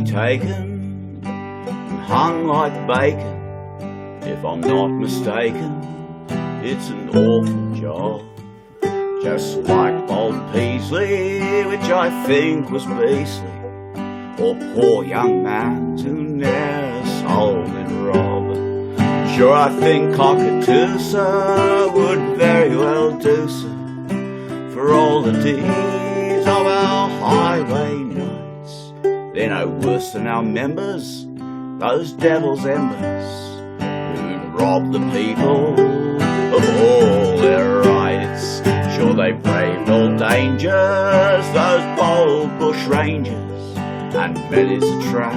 Taken and hung like bacon, if I'm not mistaken, it's an awful job. Just like old Peasley, which I think was beastly, or poor young man who ne'er sold it rob. Sure, I think Cockatoosa would very well do so for all the deeds of our highway nights. They're no worse than our members, those devil's embers, who rob the people of all their rights. Sure, they braved all dangers, those bold bushrangers, and met as a trap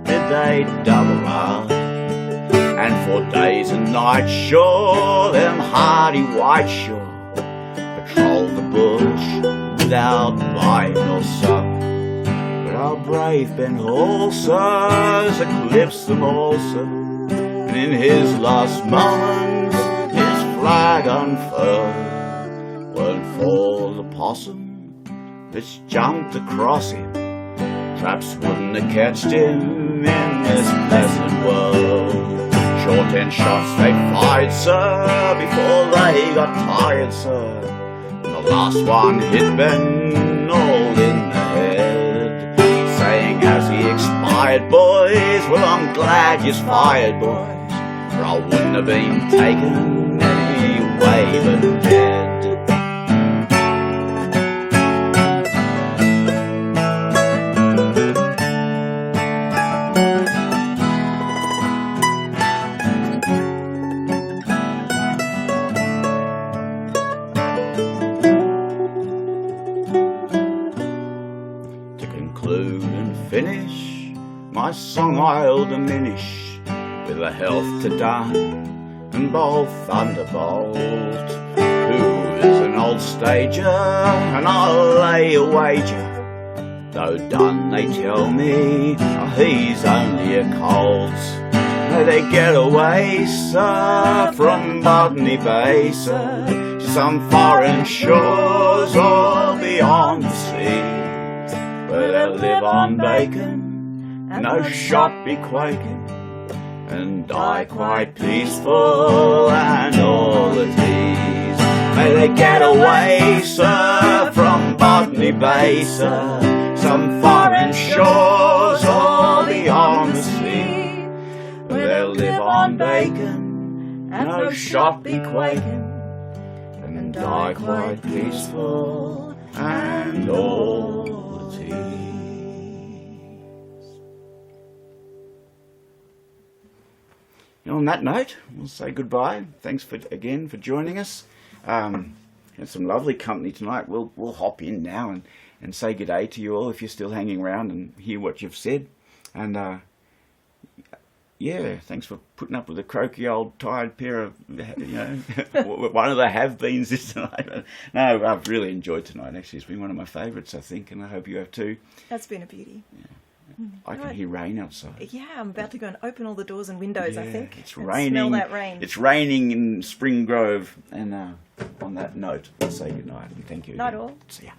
did they double up. And for days and nights, sure, them hardy white sure patrolled the bush without bite nor sup. Our brave Ben Halsers eclipsed them also, and in his last moments his flag unfurled. Weren't for the possum which jumped across him, traps wouldn't have catched him in this pleasant world. Sure, 10 shots they fired, sir, before they got tired, sir, and the last one hit Ben all in the head. Saying as he expired, boys, well, I'm glad you's fired, boys, for I wouldn't have been taken any way but dead. My song I'll diminish with a health to Dunn and bold Thunderbolt, who is an old stager, and I'll lay a wager, though Dunn they tell me he's only a colts. May they get away, sir, from Botany Bay, sir, to some foreign shores or beyond the sea, where they'll live on bacon, no shot be quaking, and die quite peaceful and all at ease. May they get away, sir, from Botany Bay, sir, some foreign shores or beyond the sea, where they'll live on bacon, and no shot be quaking, and die quite peaceful and all at ease. On that note, we'll say goodbye. Thanks again for joining us. Had some lovely company tonight. We'll hop in now and say good day to you all if you're still hanging around and hear what you've said. And thanks for putting up with a croaky old tired pair of one of the have-beens this tonight. No, I've really enjoyed tonight. Actually, it's been one of my favourites, I think, and I hope you have too. That's been a beauty. Yeah. I can hear rain outside. Yeah, I'm about to go and open all the doors and windows, I think. It's raining. Smell that rain. It's raining in Spring Grove. And on that note, we'll say goodnight and thank you. Night all. See ya.